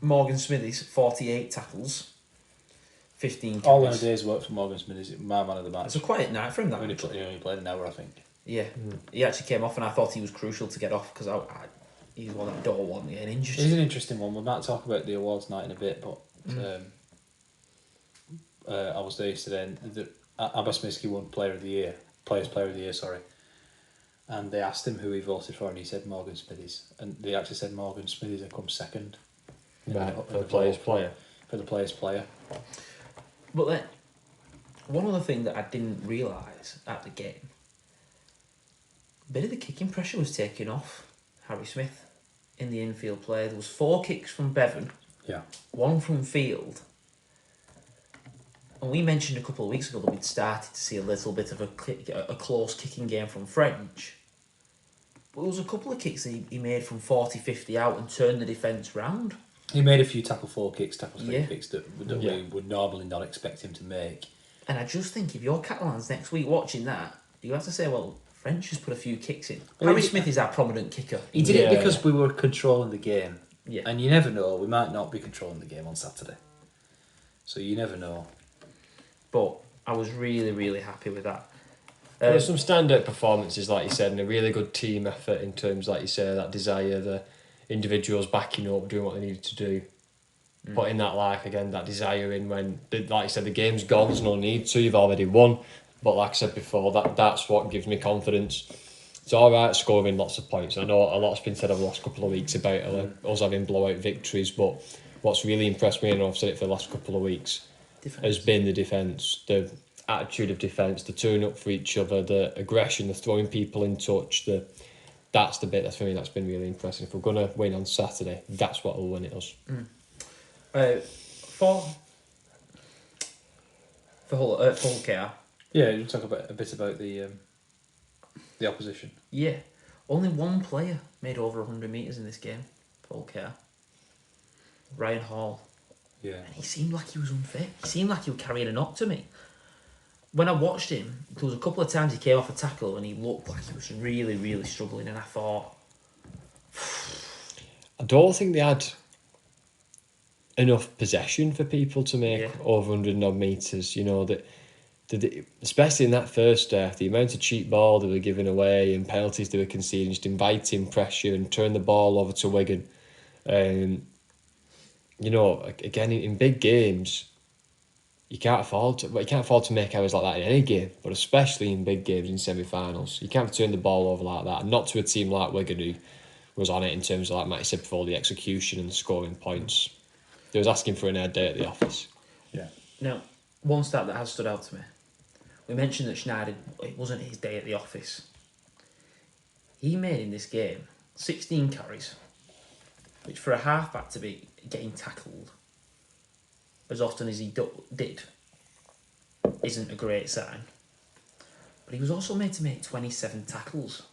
Morgan Smithies, 48 tackles, 15 All in a carries. day's work for Morgan Smith is my man of the match. It's a quiet night for him, that. He only played an hour, I think. Yeah. He actually came off and I thought he was crucial to get off because he's one that don't want getting injured. It's an interesting one. We might talk about the awards night in a bit, but I was there yesterday and Abbas Miski won Players Player of the Year, sorry. And they asked him who he voted for and he said Morgan Smithies. And they actually said Morgan Smithies had come second. Right, for the player's player. For the player's player. But then, one other thing that I didn't realise at the game, a bit of the kicking pressure was taken off Harry Smith in the infield play. There was 4 kicks from Bevan, Yeah. 1 from Field. And we mentioned a couple of weeks ago that we'd started to see a little bit of a close kicking game from French. But there was a couple of kicks he made from 40, 50 out and turned the defence round. He made a few tackle 4 kicks, tackle 3 Yeah. kicks that we would normally not expect him to make. And I just think if you're Catalans next week watching that, you have to say, well, French has put a few kicks in. Well, Harry Smith is our prominent kicker. He did it because we were controlling the game. Yeah. And you never know, we might not be controlling the game on Saturday. So you never know. But I was really, really happy with that. There were some standout performances, like you said, and a really good team effort in terms, like you say, that desire, the individuals backing up, doing what they needed to do. Putting that, like, again, that desire in when, like you said, the game's gone, there's no need to, you've already won. But like I said before, that's what gives me confidence. It's alright scoring lots of points. I know a lot's been said over the last couple of weeks about us having blowout victories, but what's really impressed me, and I've said it for the last couple of weeks, has been the defence, the attitude of defence, the turning up for each other, the aggression, the throwing people in touch. That's the bit for me that's been really impressive. If we're going to win on Saturday, that's what will win it us. For Hull KR. Yeah, you talk a bit about the opposition. Yeah. Only one player made over 100 metres in this game for Hull KR. Ryan Hall. Yeah. And he seemed like he was unfit. He seemed like he was carrying a knock to me. When I watched him, there was a couple of times he came off a tackle and he looked like he was really, really struggling, and I thought... I don't think they had enough possession for people to make over 100 odd metres, you know, that especially in that first half, the amount of cheap ball they were giving away and penalties they were conceding, just inviting pressure and turn the ball over to Wigan. You know, again, in big games, you can't afford to make errors like that in any game, but especially in big games in semi-finals. You can't turn the ball over like that, and not to a team like Wigan who was on it in terms of, like Matty said before, the execution and scoring points. They was asking for an air day at the office. Yeah. Now, one stat that has stood out to me. We mentioned that Schneider, it wasn't his day at the office. He made in this game 16 carries, which for a halfback to be getting tackled as often as he did isn't a great sign. But he was also made to make 27 tackles.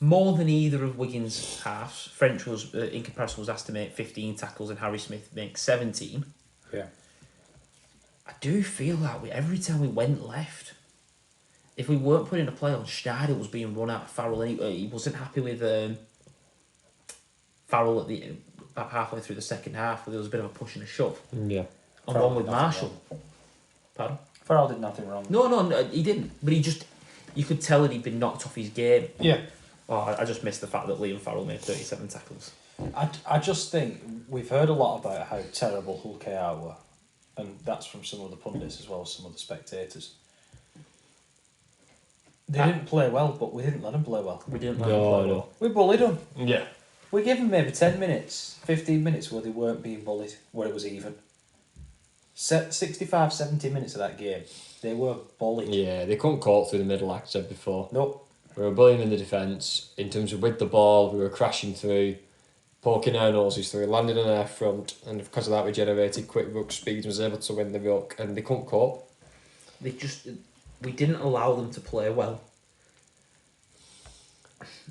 More than either of Wigan's halves. French was, in comparison, was asked to make 15 tackles and Harry Smith makes 17. Yeah. I do feel that every time we went left, if we weren't putting a play on, Schneider was being run out of Farrell. He wasn't happy with Farrell about halfway through the second half, where there was a bit of a push and a shove. Yeah. On Farrell one with did nothing Marshall. wrong. Pardon? Farrell did nothing wrong. No, he didn't. But you could tell that he'd been knocked off his game. Yeah. Oh, I just missed the fact that Liam Farrell made 37 tackles. I just think we've heard a lot about how terrible Hull KR were, and that's from some of the pundits as well as some of the spectators. They didn't play well, but we didn't let them play well. We didn't let them play well. We bullied them. Yeah. We gave them maybe 10 minutes, 15 minutes where they weren't being bullied, where it was even. 65, 70 minutes of that game, they were bullied. Yeah, they couldn't cope through the middle, like I said before. Nope. We were bullying in the defence. In terms of with the ball, we were crashing through, poking our noses through, landing on our front, and because of that we generated quick ruck speed and was able to win the ruck, and they couldn't cope. We didn't allow them to play well.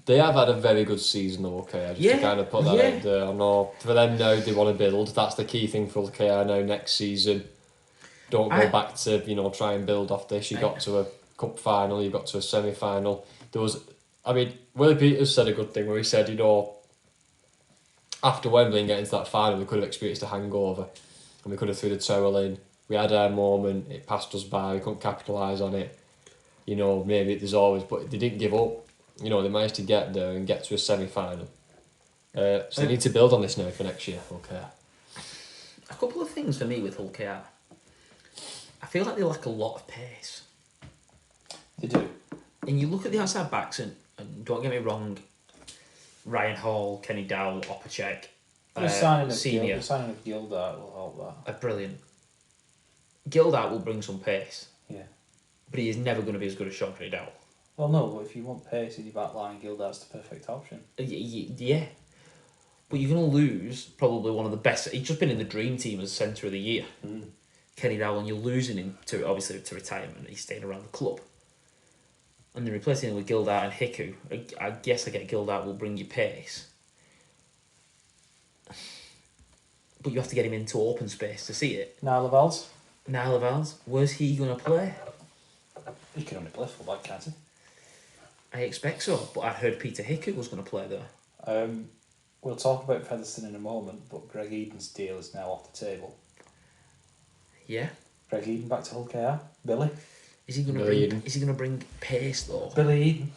They have had a very good season though, okay, to kind of put that out there. I know for them now they want to build. That's the key thing for KR now next season. Don't go back to, try and build off this. You got to a cup final, you got to a semi-final. Willie Peters said a good thing where he said, after Wembley and getting to that final, we could have experienced a hangover and we could have threw the towel in. We had our moment, it passed us by, we couldn't capitalise on it. Maybe there's always, but they didn't give up. They managed to get there and get to a semi-final. So they need to build on this now for next year, okay. A couple of things for me with Hull KR. I feel like they lack a lot of pace. They do. And you look at the outside backs, and don't get me wrong, Ryan Hall, Kenny Dowell, Opacek, Senior. The signing of Gildart will help that. Are brilliant. Gildart will bring some pace. Yeah. But he is never going to be as good as Sean Kenny Dowell. Well, no, but if you want pace in your back line, Gildart's the perfect option. Yeah. But you're going to lose probably one of the best. He's just been in the dream team as centre of the year. Kenny Dowling, you're losing him to obviously to retirement. He's staying around the club, and then replacing him with Gildart and Hiku. I guess I get Gildart will bring you pace, but you have to get him into open space to see it. Niall Valls. Niall Valls, where's he gonna play? He can only play full back, can't he? I expect so, but I heard Peter Hiku was gonna play there. We'll talk about Featherstone in a moment, but Greg Eden's deal is now off the table. Yeah. Greg Eden back to Hull KR. Billy. Is he gonna Billy bring? Eden. Is he gonna bring pace though? Billy Eden.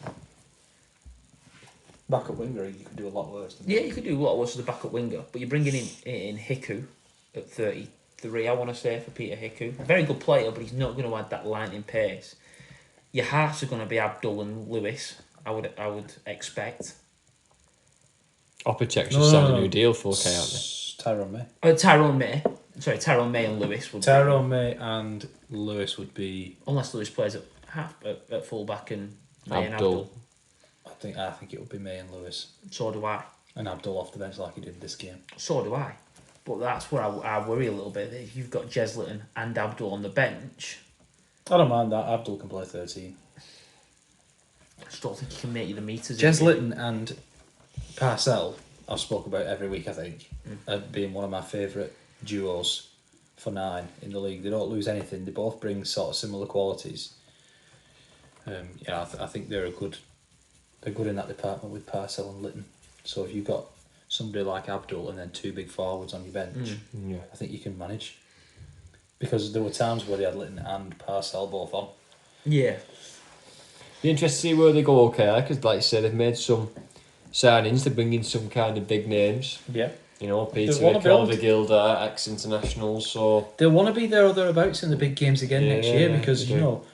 Backup winger, you could do a lot worse. Yeah, you could do a lot worse as a backup winger, but you're bringing in Hiku at 33. I want to say for Peter Hiku, a very good player, but he's not going to add that lightning pace. Your halves are going to be Abdul and Lewis. I would expect. Opacek just signed a new deal for OK, aren't they? Tyrone May. Tyrone May. Sorry, Tyrone May and Lewis would. Tyrone May and Lewis would be. Unless Lewis plays at at full back and May and Abdul. Abdul. I think it would be May and Lewis. So do I. And Abdul off the bench like he did this game. So do I. But that's where I worry a little bit. If you've got Jeslerton and Abdul on the bench, I don't mind that. Abdul can play 13. I just don't think he can make you the meters. Jeslerton and Parcell, I've spoke about every week, I think, being one of my favourite duos for 9 in the league. They don't lose anything. They both bring sort of similar qualities. I think they're good in that department with Parcell and Litton. So if you've got somebody like Abdul and then 2 big forwards on your bench, Yeah. I think you can manage. Because there were times where they had Litton and Parcell both on. Yeah. Be interested to see where they go OK, because like you said, they've made some signings to bring in some kind of big names. Yeah. You know, Peter wanna build. Gilda, ex-internationals, so... They'll want to be there or thereabouts in the big games again next year because, they you do. know,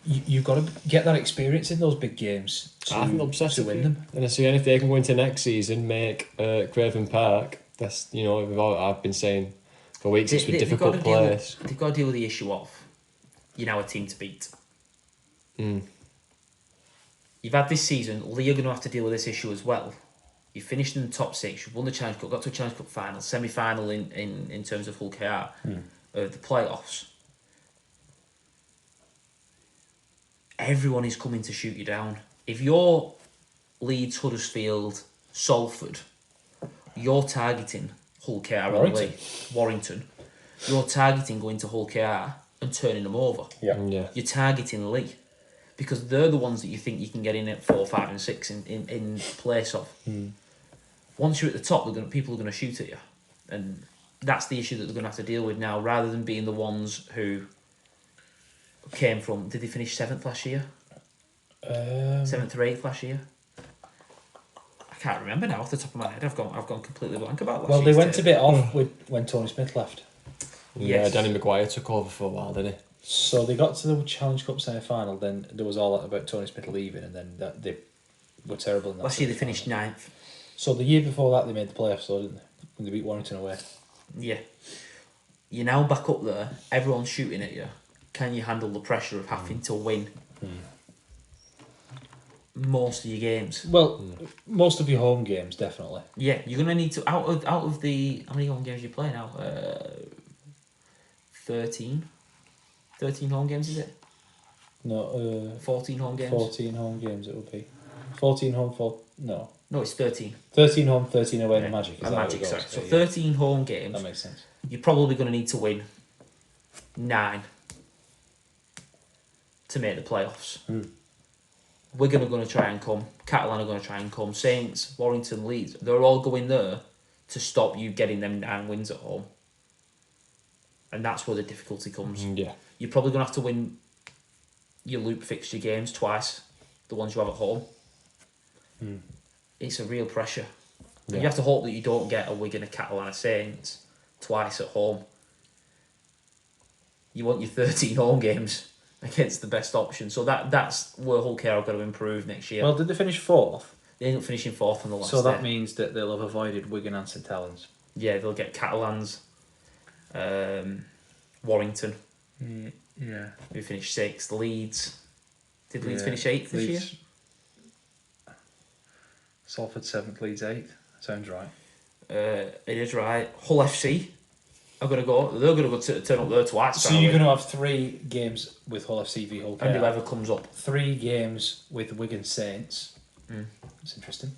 you've got to get that experience in those big games I think they'll to win them. And I see, and if they can go into next season, make Craven Park, that's, you know, I've been saying for weeks, it's a difficult place. They've got to deal with the issue of you're now a team to beat. Mm. You've had this season, Lee are going to have to deal with this issue as well. You finished in the top 6, you've won the Challenge Cup, got to a Challenge Cup final, semi-final in terms of Hull KR, of the playoffs. Everyone is coming to shoot you down. If you're Leeds, Huddersfield, Salford, you're targeting Hull KR Warrington. You're targeting going to Hull KR and turning them over. Yeah. You're targeting Lee because they're the ones that you think you can get in at 4, 5 and 6 in place of. Once you're at the top, people are going to shoot at you. And that's the issue that they're going to have to deal with now, rather than being the ones who came from... Did they finish 7th last year? 7th or 8th last year? I can't remember now off the top of my head. I've gone completely blank about last year. Well, they went a bit off when Tony Smith left. Yeah, Yes. Danny Maguire took over for a while, didn't he? So they got to the Challenge Cup semi-final, then there was all that about Tony Smith leaving, and then they were terrible in that. Last year they finished 9th. So the year before that they made the playoffs, though, didn't they? When they beat Warrington away. Yeah. You're now back up there. Everyone's shooting at you. Can you handle the pressure of having to win most of your games? Well, most of your home games, definitely. Yeah, you're gonna need to out of the how many home games you play now? 13 home games, is it? No, 14 home games. 14 home games it would be. 14 home, no. No, it's 13. 13 home, 13 away. The Magic. Is The that how it Magic, goes? sorry. So Okay, 13 home games. That makes sense. You're probably going to need to win 9 to make the playoffs. Wigan are going to try and come. Catalan are going to try and come. Saints, Warrington, Leeds, they're all going there to stop you getting them 9 wins at home. And that's where the difficulty comes. Yeah. You're probably going to have to win your loop fixture games twice, the ones you have at home. It's a real pressure. Yeah. You have to hope that you don't get a Wigan, a Catalan, a Saints twice at home. You want your 13 home games against the best option. So that's where Hull KR have got to improve next year. Well, did they finish 4th? They end up finishing 4th on the last So that day. means that they'll have avoided Wigan and St Helens. Yeah, they'll get Catalans, Warrington, Yeah. who finished 6th, Leeds. Did Leeds finish 8th this year? Salford 7th, Leeds 8th. Sounds right. It is right. Hull FC are going to go. They're going to go turn up there twice. So you're going to have 3 games with Hull FC v Hull KR. And whoever comes up. 3 games with Wigan Saints. It's interesting.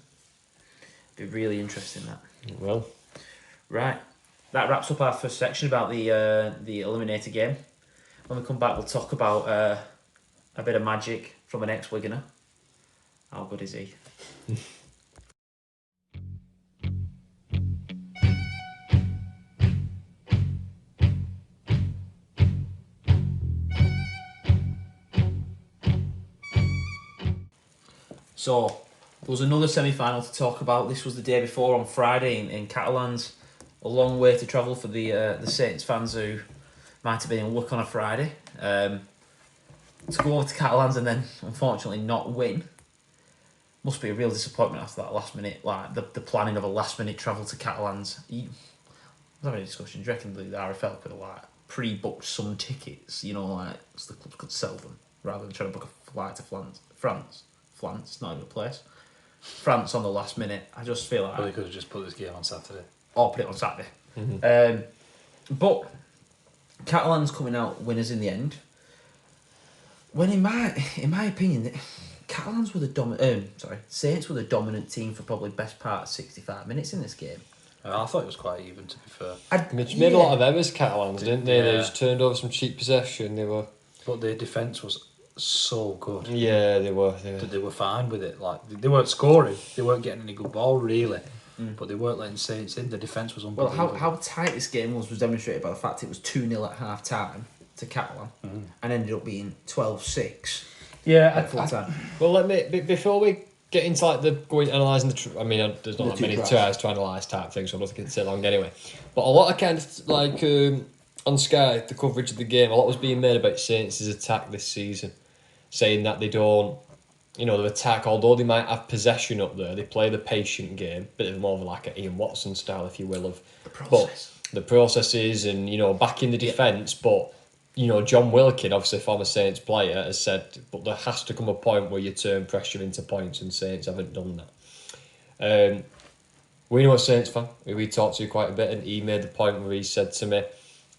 Be really interesting, that. Well, Right. That wraps up our first section about the eliminator game. When we come back, we'll talk about a bit of magic from an ex-Wiganer. How good is he? So, there was another semi-final to talk about. This was the day before on Friday in Catalans. A long way to travel for the Saints fans who might have been in luck on a Friday. To go over to Catalans and then unfortunately not win must be a real disappointment after that last minute, like the planning of a last minute travel to Catalans. I was having a discussion. Do you reckon the RFL could have like pre-booked some tickets, you know, like so the clubs could sell them rather than trying to book a flight to France, not even a place. France on the last minute. I just feel like Well, they could have just put this game on Saturday. or put it on Saturday. But Catalans coming out winners in the end. When in my opinion, Catalans were the Saints were the dominant team for probably best part of 65 minutes in this game. I thought it was quite even, to be fair. Mitch made a lot of errors, Catalans, didn't they? They Yeah. just turned over some cheap possession. They were. But their defence was so good. Yeah, they were. They were fine with it. Like they weren't scoring, they weren't getting any good ball really, but they weren't letting Saints in. The defence was Well, unbelievable. how tight this game was demonstrated by the fact it was 2-0 at half time to Catalan and ended up being 12-6 at full time. Well, let me before we get into like the going analysing the. I mean, there's not that many tries to analyse type things, so I don't think it's so long anyway. But a lot of kind of like on Sky, the coverage of the game, a lot was being made about Saints' attack this season, saying that they don't. You know, the attack, although they might have possession up there, they play the patient game, bit of more of like an Ian Watson style, if you will, of The process. But the processes and, you know, back in the defence, but, you know, John Wilkin, obviously former Saints player, has said, but there has to come a point where you turn pressure into points, and Saints haven't done that. We know a Saints fan, who we talked to quite a bit, and he made the point where he said to me,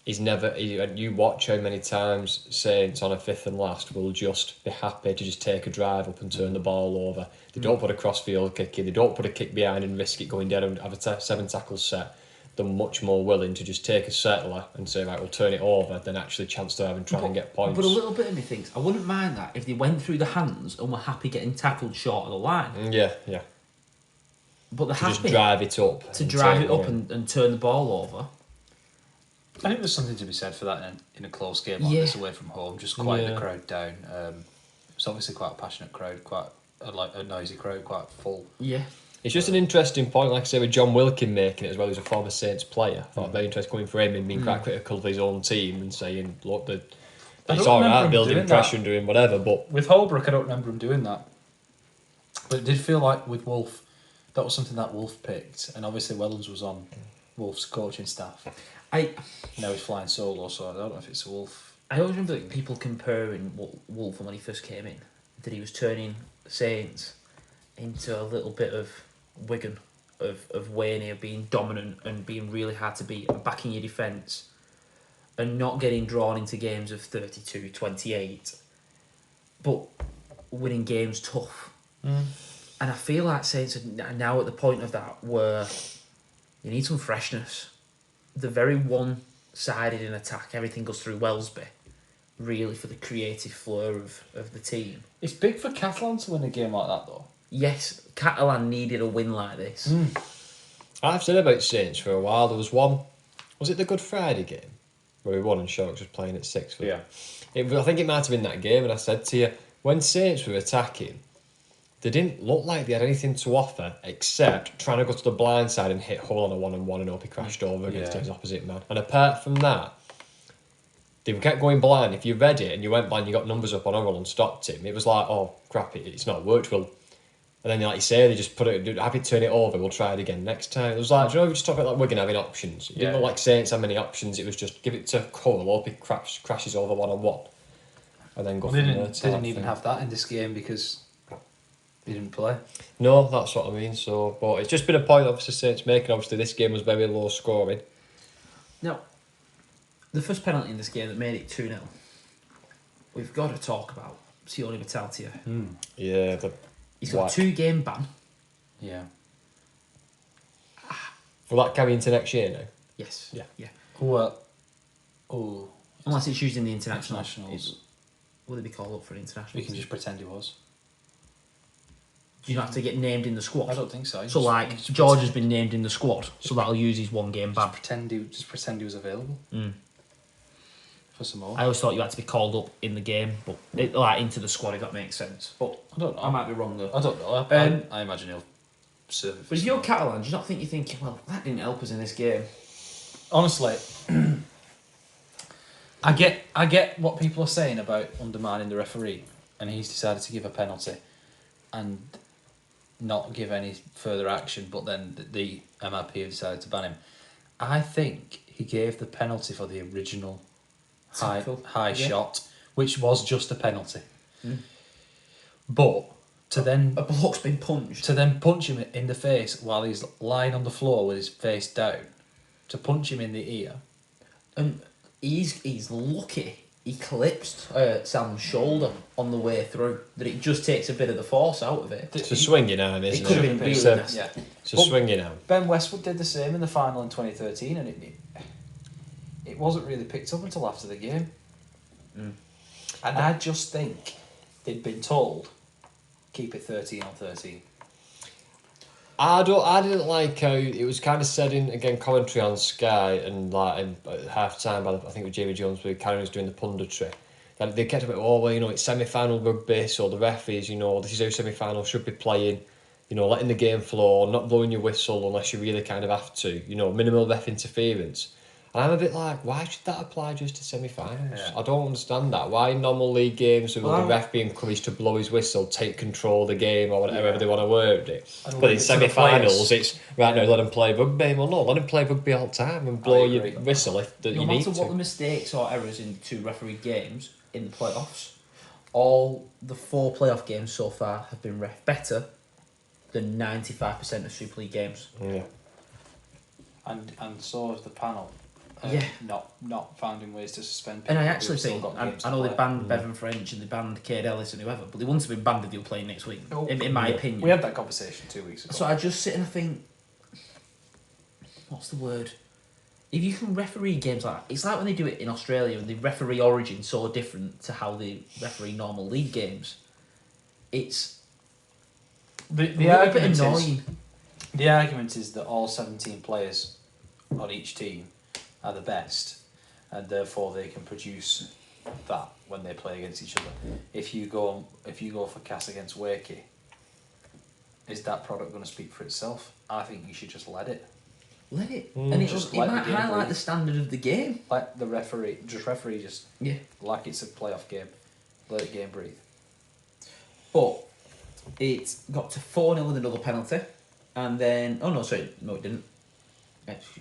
you watch how many times Saints on a fifth and last will just be happy to just take a drive up and turn the ball over. They don't put a cross-field kick in. They don't put a kick behind and risk it going down and have a 7 tackles set. They're much more willing to just take a settler and say, right, we'll turn it over, than actually chance to have and try and get points. But a little bit of me thinks, I wouldn't mind that if they went through the hands and were happy getting tackled short of the line. Yeah. But they're To just happy drive it up. to and drive take it up away. and turn the ball over. I think there's something to be said for that in a close game like this away from home. Just quiet the crowd down. It's obviously quite a passionate crowd, quite a noisy crowd, quite full. Yeah. It's just an interesting point, like I say, with John Wilkin making it as well as a former Saints player. I thought it very interesting coming from him and being quite critical of his own team and saying, look, it's don't all remember right him building doing pressure that. and doing whatever, but With Holbrook, I don't remember him doing that. But it did feel like with Wolf, that was something that Wolf picked, and obviously Wellens was on Wolf's coaching staff. Now he's flying solo, so I don't know if it's Wolf. I always remember people comparing Wolf when he first came in, that he was turning Saints into a little bit of Wigan, of Wayne, of being dominant and being really hard to beat and backing your defence and not getting drawn into games of 32-28, but winning games tough. And I feel like Saints are now at the point of that where you need some freshness. They're very one-sided in attack. Everything goes through Wellesby, really, for the creative flow of the team. It's big for Catalan to win a game like that, though. Yes, Catalan needed a win like this. I've said about Saints for a while. There was one, was it the Good Friday game where we won and Sharks was playing at 6? Yeah. I think it might have been that game, and I said to you, when Saints were attacking, they didn't look like they had anything to offer except trying to go to the blind side and hit Hull on a 1-on-1 and hope he crashed over against his opposite man. And apart from that, they kept going blind. If you read it and you went blind, you got numbers up on Hull and stopped him. It was like, oh crap, it's not worked. Well, and then like you say, they just put it, happy to turn it over. We'll try it again next time. It was like, do you know, we just talk about like Wigan having options. It didn't look like Saints had many options. It was just give it to Hull, hope he crashes over 1-on-1, and then go. They from there didn't even have that in this game because he didn't play. No, that's what I mean. So, but it's just been a point obviously Saints making. Obviously, this game was very low scoring. Now, The first penalty in this game that made it 2-0, we've got to talk about Sione Metaltia. Yeah, He's got whack. a 2-game ban. Yeah. Will that carry into next year now? Yes. Yeah. Yeah. Well, Unless it's used in the international. Internationals. Will they be called up for an international? We can just pretend he was. Do you have to get named in the squad? I don't think so. So, like, George has been named in the squad, so that'll use his 1-game ban. Just pretend he was available. For some more. I always thought you had to be called up in the game, but into the squad, if that makes sense. But I don't know. I might be wrong though. I don't know. I imagine he'll serve it for But if some you're more. Catalan, do you not think you're thinking, well, that didn't help us in this game? Honestly, I get what people are saying about undermining the referee, and he's decided to give a penalty and not give any further action, but then the MRP have decided to ban him. I think he gave the penalty for the original Tackle. high Yeah. shot, which was just a penalty. But to then A bloke's been punched. punch him in the face while he's lying on the floor with his face down, to punch him in the ear. And he's lucky he clipped Sam's shoulder on the way through, that it just takes a bit of the force out of it. It's a swinging arm, isn't It could have been It's really a, nasty. Yeah. it's a swinging arm. Ben Westwood did the same in the final in 2013, and it wasn't really picked up until after the game. And I just think they'd been told, keep it 13 on 13. I didn't like how it was kind of said in again commentary on Sky and like at half time. I think with Jamie Jones, where Karen was doing the punditry. That they kept about, oh well, you know, it's semi-final rugby, so the referees, you know, this is how semi-final should be playing. You know, letting the game flow, not blowing your whistle unless you really kind of have to. You know, minimal ref interference. And I'm a bit like, why should that apply just to semi-finals? Yeah. I don't understand that. Why in normal league games will Well, the ref be encouraged to blow his whistle, take control of the game or whatever they want to word it? And But leave in it to the semi-finals, players. it's, right now, let them play rugby. Well, no, let them play rugby all the time and blow your agree. whistle if that No you need matter to. what the mistakes or errors in 2 referee games in the playoffs, all the 4 playoff games so far have been ref better than 95% of Super League games. Yeah. And so has the panel. Yeah. Not finding ways to suspend people. And I who've actually still think, got games I to know they play. banned Bevan French and they banned Cade Ellis and whoever, but they wouldn't have been banned if they were playing next week, Oh, in my opinion. We had that conversation 2 weeks ago. So I just sit and I think, what's the word? If you can referee games like that, it's like when they do it in Australia and they referee Origin so different to how they referee normal league games. It's the a little bit argument is annoying. the argument is that all 17 players on each team are the best, and therefore they can produce that when they play against each other. If you go for Cass against Wakey, is that product going to speak for itself? I think you should just let it. Let it, and it Just it let the might game highlight breathe. the standard of the game. Let the referee just Yeah, like it's a playoff game. Let the game breathe. but it got to 4-0 with another penalty, and then it didn't.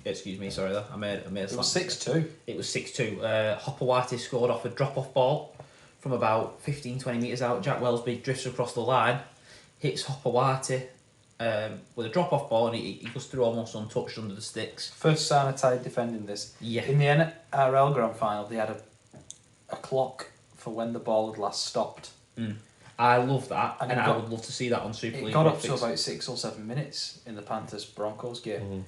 Excuse me, sorry, I made a It slap was mistake. 6-2. It was 6-2. Hopper Whitey scored off a drop-off ball from about 15-20 metres out. Jack Wellsby drifts across the line, hits Hopper Whitey with a drop-off ball, and he goes through almost untouched under the sticks. First sign of tide defending this. Yeah. In the NRL Grand Final, they had a clock for when the ball had last stopped. I love that, And and it I got- would love to see that on Super It League. got up to graphics. about 6 or 7 minutes in the Panthers Broncos game.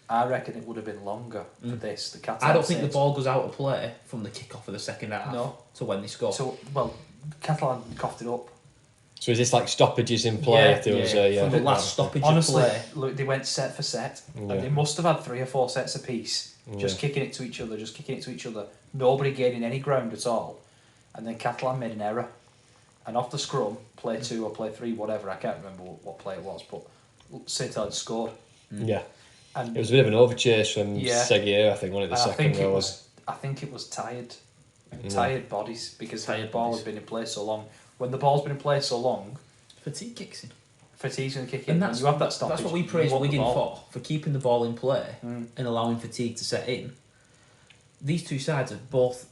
I reckon it would have been longer for this. The Catalans I don't think the said- ball goes out of play from the kick-off of the second half No. to when they score. So, well, Catalan coughed it up. So is this like stoppages in play? Yeah, There was a, From the last stoppage Honestly, of play. look, they went set for set. Yeah. And they must have had 3 or 4 sets apiece, just kicking it to each other, Nobody gaining any ground at all. And then Catalan made an error. And off the scrum, play 2 or play 3, whatever, I can't remember what play it was, but St. had scored. Yeah. And It was a bit of an overchase from Yeah. Seguier, I think, one of the And second row. I think it was tired Mm. bodies, because Tired the ball bodies. had been in play so long. When the ball's been in play so long, Fatigue kicks in. fatigue's going to kick in. And When that's, you have that stoppage. that's what we you praise want the Wigan ball. for keeping the ball in play and allowing fatigue to set in. These two sides are both,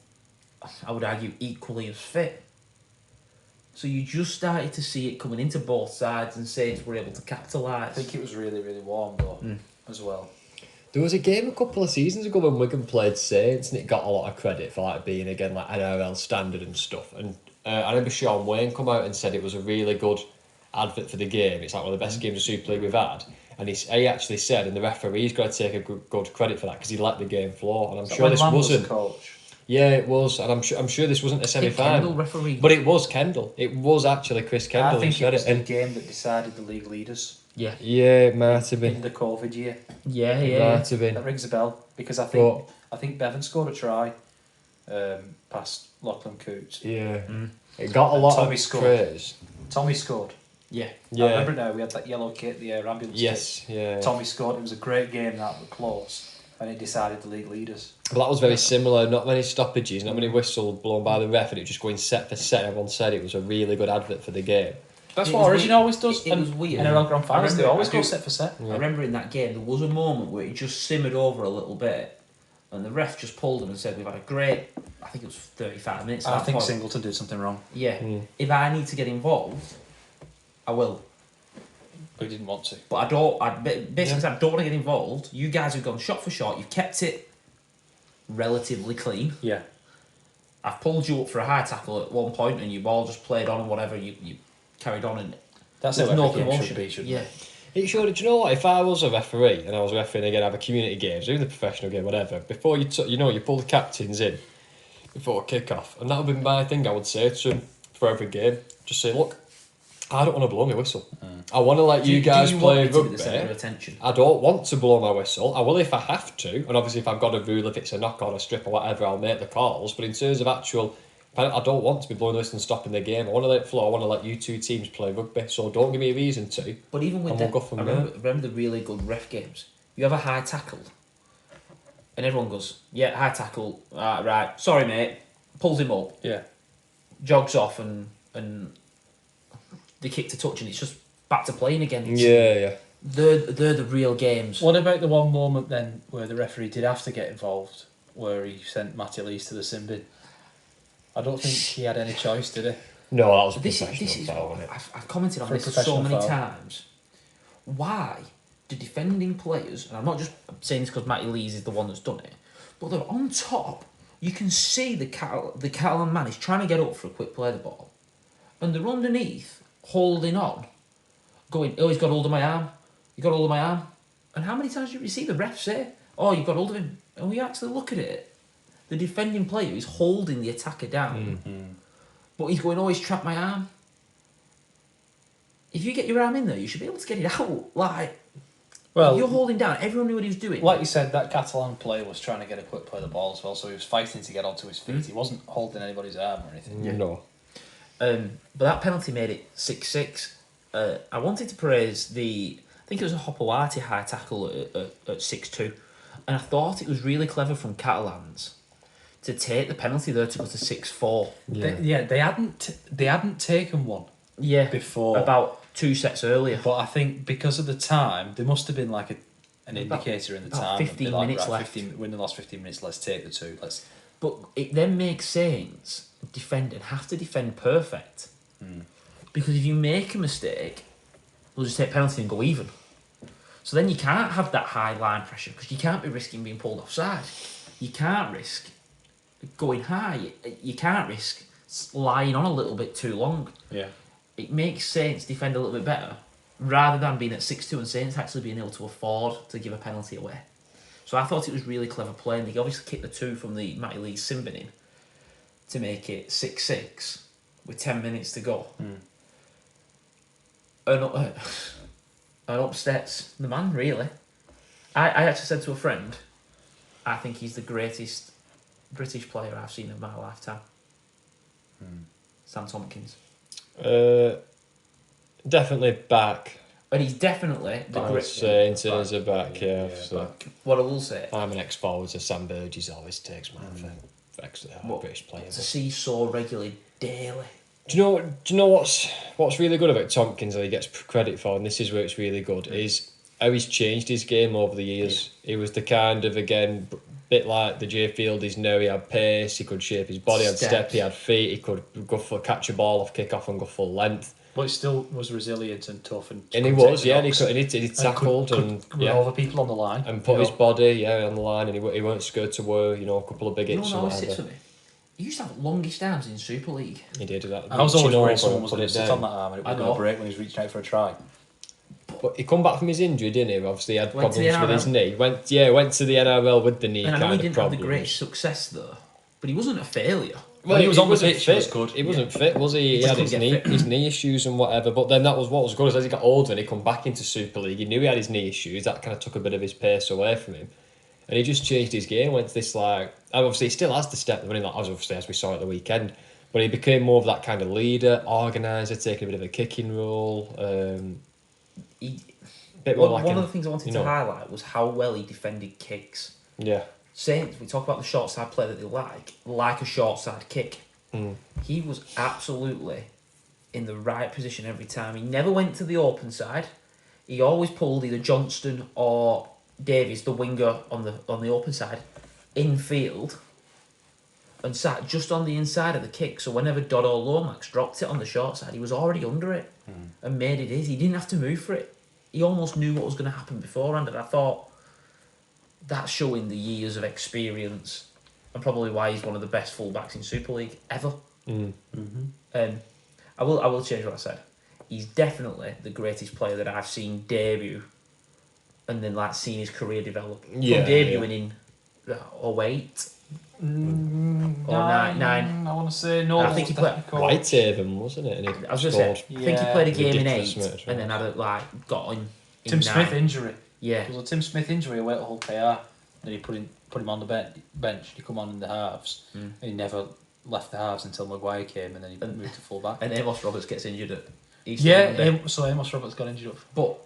I would argue, equally as fit. So you just started to see it coming into both sides, and Saints were able to I capitalise. think it was really, really warm though, as well. There was a game a couple of seasons ago when Wigan played Saints and it got a lot of credit for like being again like NRL standard and stuff. And I remember Sean Wayne come out and said it was a really good advert for the game. It's like one of the best games of Super League we've had. And he actually said, and the referee's got to take a good credit for that because he let the game flow. And I'm sure this wasn't. Coach. Yeah, it was, and I'm sure this wasn't a semi-final. Kendall referee. But it was Kendall. It was actually Chris Kendall. I think who said it was it. the game that decided the league leaders Yeah. Yeah, it might have in been. the COVID year. Yeah, It yeah. might have been. That rings a bell because I think Bevan scored a try past Lachlan Coots. Yeah. It got a And lot Tommy of scored. praise. Tommy scored. Yeah. I Yeah. remember now we had that yellow kit, the ambulance Yes, kit. yeah. Tommy scored. It was a great game, that was close, and it decided the league leaders. But that was very similar. Not many stoppages, not many whistles blown by the ref, and it just going set for set. Everyone said it was a really good advert for the game. That's It what was Origin weird. always does. It was weird. NRL Grand Finals, I they remember- always I go do- set for set. I remember in that game there was a moment where it just simmered over a little bit, and the ref just pulled him and said, "We've had a great." I think it was 35 minutes. at I that think point. Singleton did something wrong, Yeah. If I need to get involved, I will. but he didn't want to. But I don't. Basically, I don't want to get involved. You guys have gone shot for shot. You've kept it relatively clean. Yeah. I've pulled you up for a high tackle at one point, and you've all just played on and whatever. You carried on, and That's there's how no every game commotion. should be, shouldn't Yeah. it? It should. Do you know what? If I was a referee and I was refereeing again, have a community games, even the professional game, whatever. Before you pull the captains in before kick off, and that would be my thing. I would say to them for every game, just say, look, I don't want to blow my whistle. I want to let you guys do you play want me to be the rugby. centre of attention? I don't want to blow my whistle. I will if I have to, and obviously if I've got a rule, if it's a knock on a strip or whatever, I'll make the calls. But in terms of actual, I don't want to be blowing the whistle and stopping the game. I want to let it flow. I want to let you two teams play rugby. So don't give me a reason to. But even with And that, we'll go from remember the really good ref games. You have a high tackle, and everyone goes, "Yeah, high tackle. Right, sorry, mate." Pulls him up, Yeah. jogs off, and they kick to touch, and it's just back to playing again. It's, Yeah. they're the real games. What about the one moment then where the referee did have to get involved, where he sent Matty Lees to the sin bin? I don't think he had any choice, did he? No, that was a This professional is foul, what wasn't it? I've commented on For a this so professional many foul. times. Why do defending players, and I'm not just saying this because Matty Lees is the one that's done it, but they're on top. You can see the Catalan man is trying to get up for a quick play of the ball, and they're underneath holding on, going, "Oh, he's got hold of my arm. He got hold of my arm." And how many times do you see the ref say, "Oh, you've got hold of him"? And we actually look at it. The defending player is holding the attacker down, but he's going, "Oh, he's trapped my arm." If you get your arm in there, you should be able to get it out. Like, Well, you're holding down. Everyone knew what he was doing. like you said, that Catalan player was trying to get a quick play of the ball as well, so he was fighting to get onto his feet. He wasn't holding anybody's arm or anything. No. But that penalty made it 6-6. I wanted to praise I think it was a Hopewati high tackle at 6-2. And I thought it was really clever from Catalans to take the penalty there to go to 6-4. They hadn't taken one Yeah. before. About 2 sets earlier. But I think because of the time, there must have been like an About- indicator in the about time. 15 They're like, minutes right, left. 15, we're in the last 15 minutes, let's take the two. But it then makes Saints defend and have to defend perfect. Because if you make a mistake, they'll just take penalty and go even. So then you can't have that high line pressure because you can't be risking being pulled offside. You can't risk going high. You can't risk lying on a little bit too long. Yeah. It makes Saints defend a little bit better rather than being at 6-2 and Saints actually being able to afford to give a penalty away. So I thought it was really clever play, and they obviously kicked the 2 from the Matty Lees sin bin in to make it 6-6 with 10 minutes to go. And upsets the man, really. I actually said to a friend, I think he's the greatest British player I've seen in my lifetime. Sam Tomkins. Definitely back. And he's definitely the I would greatest. say in terms of back, yeah. So. back. What I will say, I'm an ex-forward, so Sam Burgess always takes mine for what, British player. to see so regularly, daily. Do you know what's really good about Tomkins that he gets credit for, and this is where it's really good, is how he's changed his game over the years. He was the kind of, again, bit like the J Field is now. He had pace, he could shape his body, he had step, Steps. he had feet, he could go for catch a ball off kick off and go full length. But he still was resilient and tough. And he could was, take the yeah, and knocks he tackled could run over people on the line. and put his body, on the line, and he weren't scared to wear, a couple of big You know hits what or always sits whatever. with me? He used to have longest arms in Super League. He did that. I was always reaching worried over someone and was put going it to sit down. on that arm and it I was going to know. break when he was reaching out for a try. But he come back from his injury, didn't he? Obviously, he had Went to problems the with his NRL. knee. Went to the NRL with the knee And I know kind he of didn't have problems. the greatest success though, but he wasn't a failure. When he was on the wasn't pitch, he was fit. good. He wasn't fit, was he? He just had his couldn't get fit. knee issues and whatever. But then that was what was good is as he got older and he come back into Super League. He knew he had his knee issues. That kind of took a bit of his pace away from him, and he just changed his game. Went to this and obviously he still has the step. As we saw at the weekend, but he became more of that kind of leader, organizer, taking a bit of a kicking role. Bit more One of the things I wanted to highlight was how well he defended kicks. Yeah. Saints, we talk about the short side play that they like a short side kick. He was absolutely in the right position every time. He never went to the open side. He always pulled either Johnston or Davies, the winger on the open side, infield, and sat just on the inside of the kick. So whenever Dodd or Lomax dropped it on the short side, he was already under it and made it his. He didn't have to move for it. He almost knew what was going to happen beforehand, and I thought that's showing the years of experience and probably why he's one of the best fullbacks in Super League ever. I will change what I said. He's definitely the greatest player that I've seen debut and then seen his career develop. From debuting in 08 or 9. I want to say no. I think he played Whitehaven, wasn't it? And I was going to say, I think he played a game in 8 Ridiculous amount of and then had got in Tim 9. Smith injury. Yeah. There was a Tim Smith injury away at Hull KR. Then he put him on the bench. He come on in the halves. And he never left the halves until Maguire came, and then he moved to full back. And Amos Roberts gets injured at Easter. So Amos Roberts got injured up. But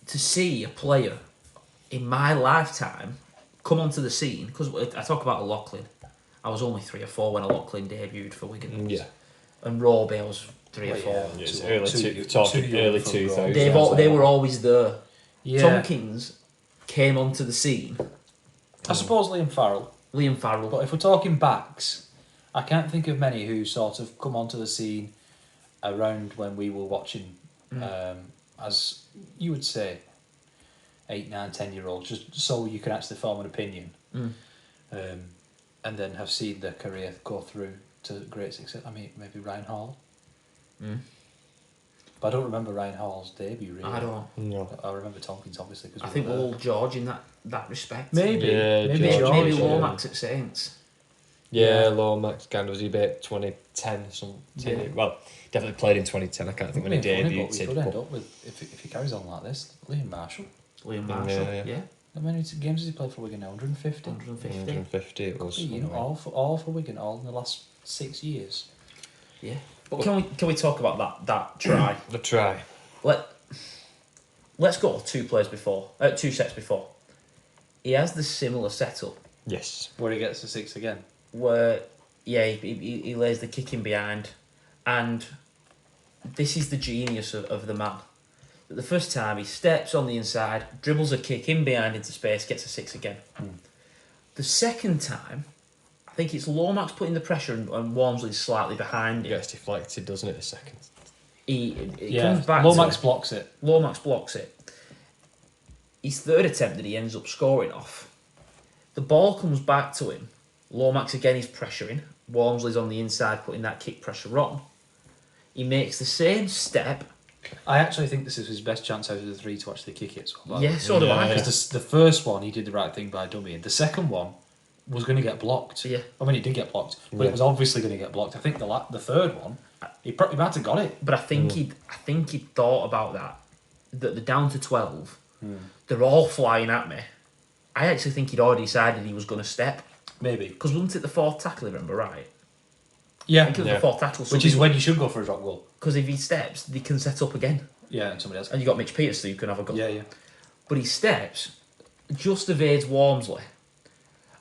to see a player in my lifetime come onto the scene, because I talk about a Lachlan. I was only 3 or 4 when a Lachlan debuted for Wigan. Yeah. And Roby, I was 3 or 4. Yeah, it's early 2000s. They were always there. Yeah. Tomkins came onto the scene. I suppose Liam Farrell. But if we're talking backs, I can't think of many who sort of come onto the scene around when we were watching, as you would say, 8, 9, 10-year-olds, just so you can actually form an opinion, and then have seen their career go through to great success. I mean, maybe Ryan Hall. But I don't remember Ryan Hall's debut, really. I don't. No. I remember Tomkins, obviously. Cause I think we're all George in that respect. Maybe. Yeah, Maybe George, Lomax at Saints. Yeah, Lomax kind of was he about 2010 or something. Yeah. Well, definitely played in 2010. I can't think when he debuted. We could end up with, if he carries on like this, Liam Marshall. Liam Marshall, yeah. How many games has he played for Wigan now? 150? 150 it was. All for Wigan, all in the last 6 years. Yeah. But can we talk about that try? The try. Let's go 2 sets before. He has the similar setup Yes. Where he gets the 6 again. where he lays the kick in behind, and this is the genius of the man. The first time he steps on the inside, dribbles a kick in behind into space, gets a 6 again. The second time, I think it's Lomax putting the pressure and Walmsley's slightly behind It him. gets deflected, doesn't it, a second? He comes back. Lomax blocks it. Lomax blocks it. His third attempt that he ends up scoring off. The ball comes back to him. Lomax again is pressuring. Walmsley's on the inside putting that kick pressure on. He makes the same step. I actually think this is his best chance out of the 3 to actually kick it. Yeah, so do I. Because the first one, he did the right thing by dummy. The second one was going to get blocked. Yeah. I mean, it did get blocked, but it was obviously going to get blocked. I think the third one, he might have got it. But I think he'd thought about that they're down to 12. They're all flying at me. I actually think he'd already decided he was going to step. Maybe. Because wasn't it the 4th tackle, if I remember right? Yeah. I think it was the 4th tackle. Which is when you should go for a drop goal. Because if he steps, they can set up again. Yeah, and somebody else. And you got Mitch Pearce who can have a go. Yeah. But he steps, just evades Walmsley.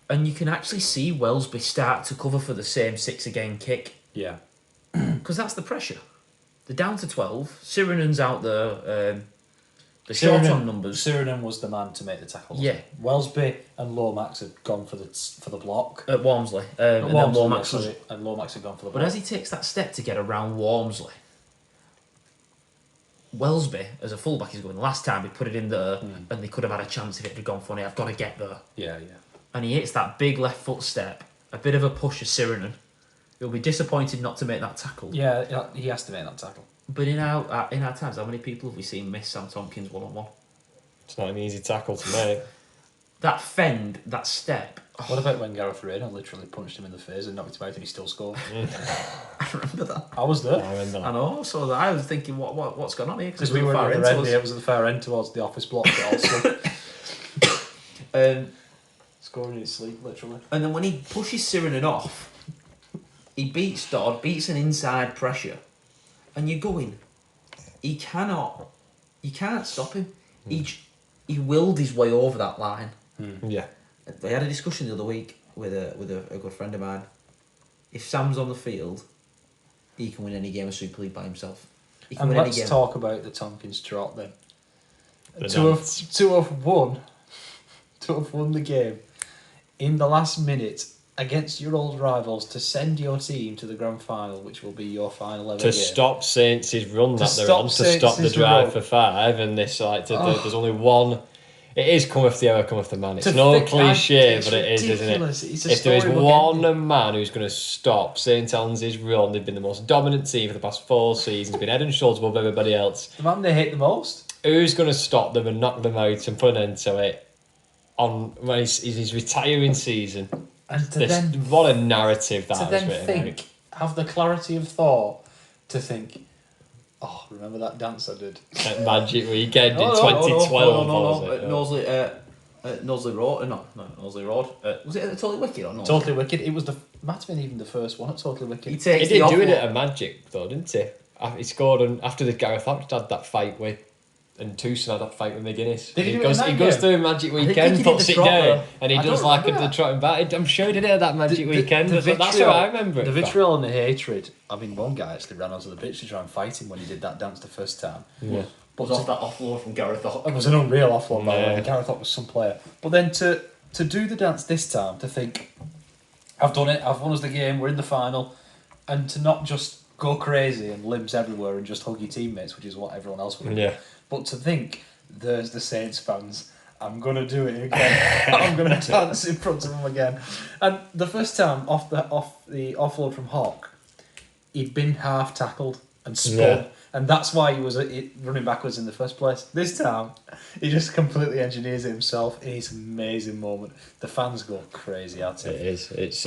And you can actually see Wellesby start to cover for the same 6 again kick. Yeah. Because that's the pressure. They're down to 12. Sirenen's out there. The short on numbers. Sirenen was the man to make the tackles. Yeah. Wellesby and Lomax had gone for the block. At Walmsley. And then Lomax was... And Lomax had gone for the block. But as he takes that step to get around Walmsley, Wellesby, as a fullback, is going, last time he put it in there and they could have had a chance if it had gone funny. I've got to get there. Yeah. And he hits that big left foot step, a bit of a push of Sirenen. He'll be disappointed not to make that tackle. Yeah, he has to make that tackle. But in our times, how many people have we seen miss Sam Tomkins 1-on-1? It's not an easy tackle to make. That fend, that step. What about when Gareth Reina literally punched him in the face and knocked him out and he still scored? I remember that. I was there. I remember that. I know. So I was thinking, what's going on here? Because we were at the other end. It was at the far end towards the office block. But also scoring in his sleep, literally. And then when he pushes Sirenen off, he beats Dodd, beats an inside pressure, and you're going, you can't stop him. He willed his way over that line. Yeah. I had a discussion the other week with a good friend of mine. If Sam's on the field, he can win any game of Super League by himself. He can And win any let's game. talk about the Tomkins trot then. The To have won the game in the last minute against your old rivals to send your team to the grand final, which will be your final ever To game. stop Saints' run that they're on, to Saints' stop the drive run. for 5, and this there's only one. It is cometh the hour, cometh the man. It's no cliche, it's but it is, isn't it? ridiculous. It's a If there is storybook ending. one man who's going to stop St Helens' run, they've been the most dominant team for the past 4 seasons, been head and shoulders above everybody else. The man they hate the most. Who's going to stop them and knock them out and put an end to it on when his retiring season? And to then What a narrative that to is then written out. have the clarity of thought to think, oh, remember that dance I did? At Magic Weekend in 2012. was it? Knowsley Road. No, Knowsley Road. Was it at the Totally Wicked or not? Totally Wicked. It was might have been even the first one at Totally Wicked. He takes He did the do it offload. at a Magic though, didn't he? He scored after the Gareth Hodge had that fight with, and Tucson had that fight with McGuinness. Did he do it goes, in that he goes game? through Magic think Weekend, he did puts the it trot, down, though. and he I does don't like remember the trotting back. I'm sure he did it at that Magic Weekend. That's how I remember it. The from. vitriol and the hatred. I mean, one guy actually ran onto the pitch to try and fight him when he did that dance the first time. Yeah. But was off that offload from Gareth Hock. It was an unreal offload, by the way. Yeah. Gareth Hock was some player. But then to do the dance this time, to think, I've done it, I've won us the game, we're in the final, and to not just go crazy and limbs everywhere and just hug your teammates, which is what everyone else would do. Yeah. But to think, there's the Saints fans, I'm going to do it again. I'm going to dance in front of them again. And the first time off the offload from Hawk, he'd been half tackled and spun. Yeah. And that's why he was running backwards in the first place. This time, he just completely engineers it himself. It's an amazing moment. The fans go crazy at It it. is. It is,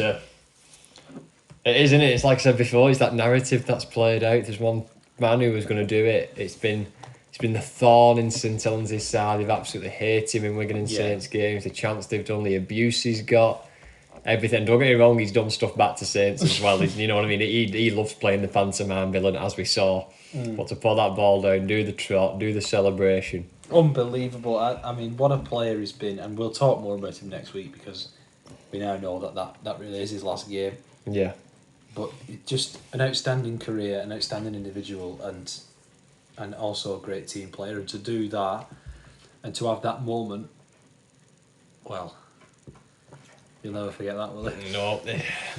isn't it? It's like I said before. It's that narrative that's played out. There's one man who was going to do it. It's been the thorn in St Helens' side. They've absolutely hated him in Wigan and Yeah. Saints games. The chance they've done, the abuse he's got, everything. Don't get me wrong. He's done stuff back to Saints as well. You know what I mean? He loves playing the pantomime villain, as we saw. But to put that ball down, do the trot, do the celebration. Unbelievable. I mean, what a player he's been. And we'll talk more about him next week because we now know that really is his last game. Yeah. But just an outstanding career, an outstanding individual, and also a great team player. And to do that, and to have that moment, well, you'll never forget that, will you? No,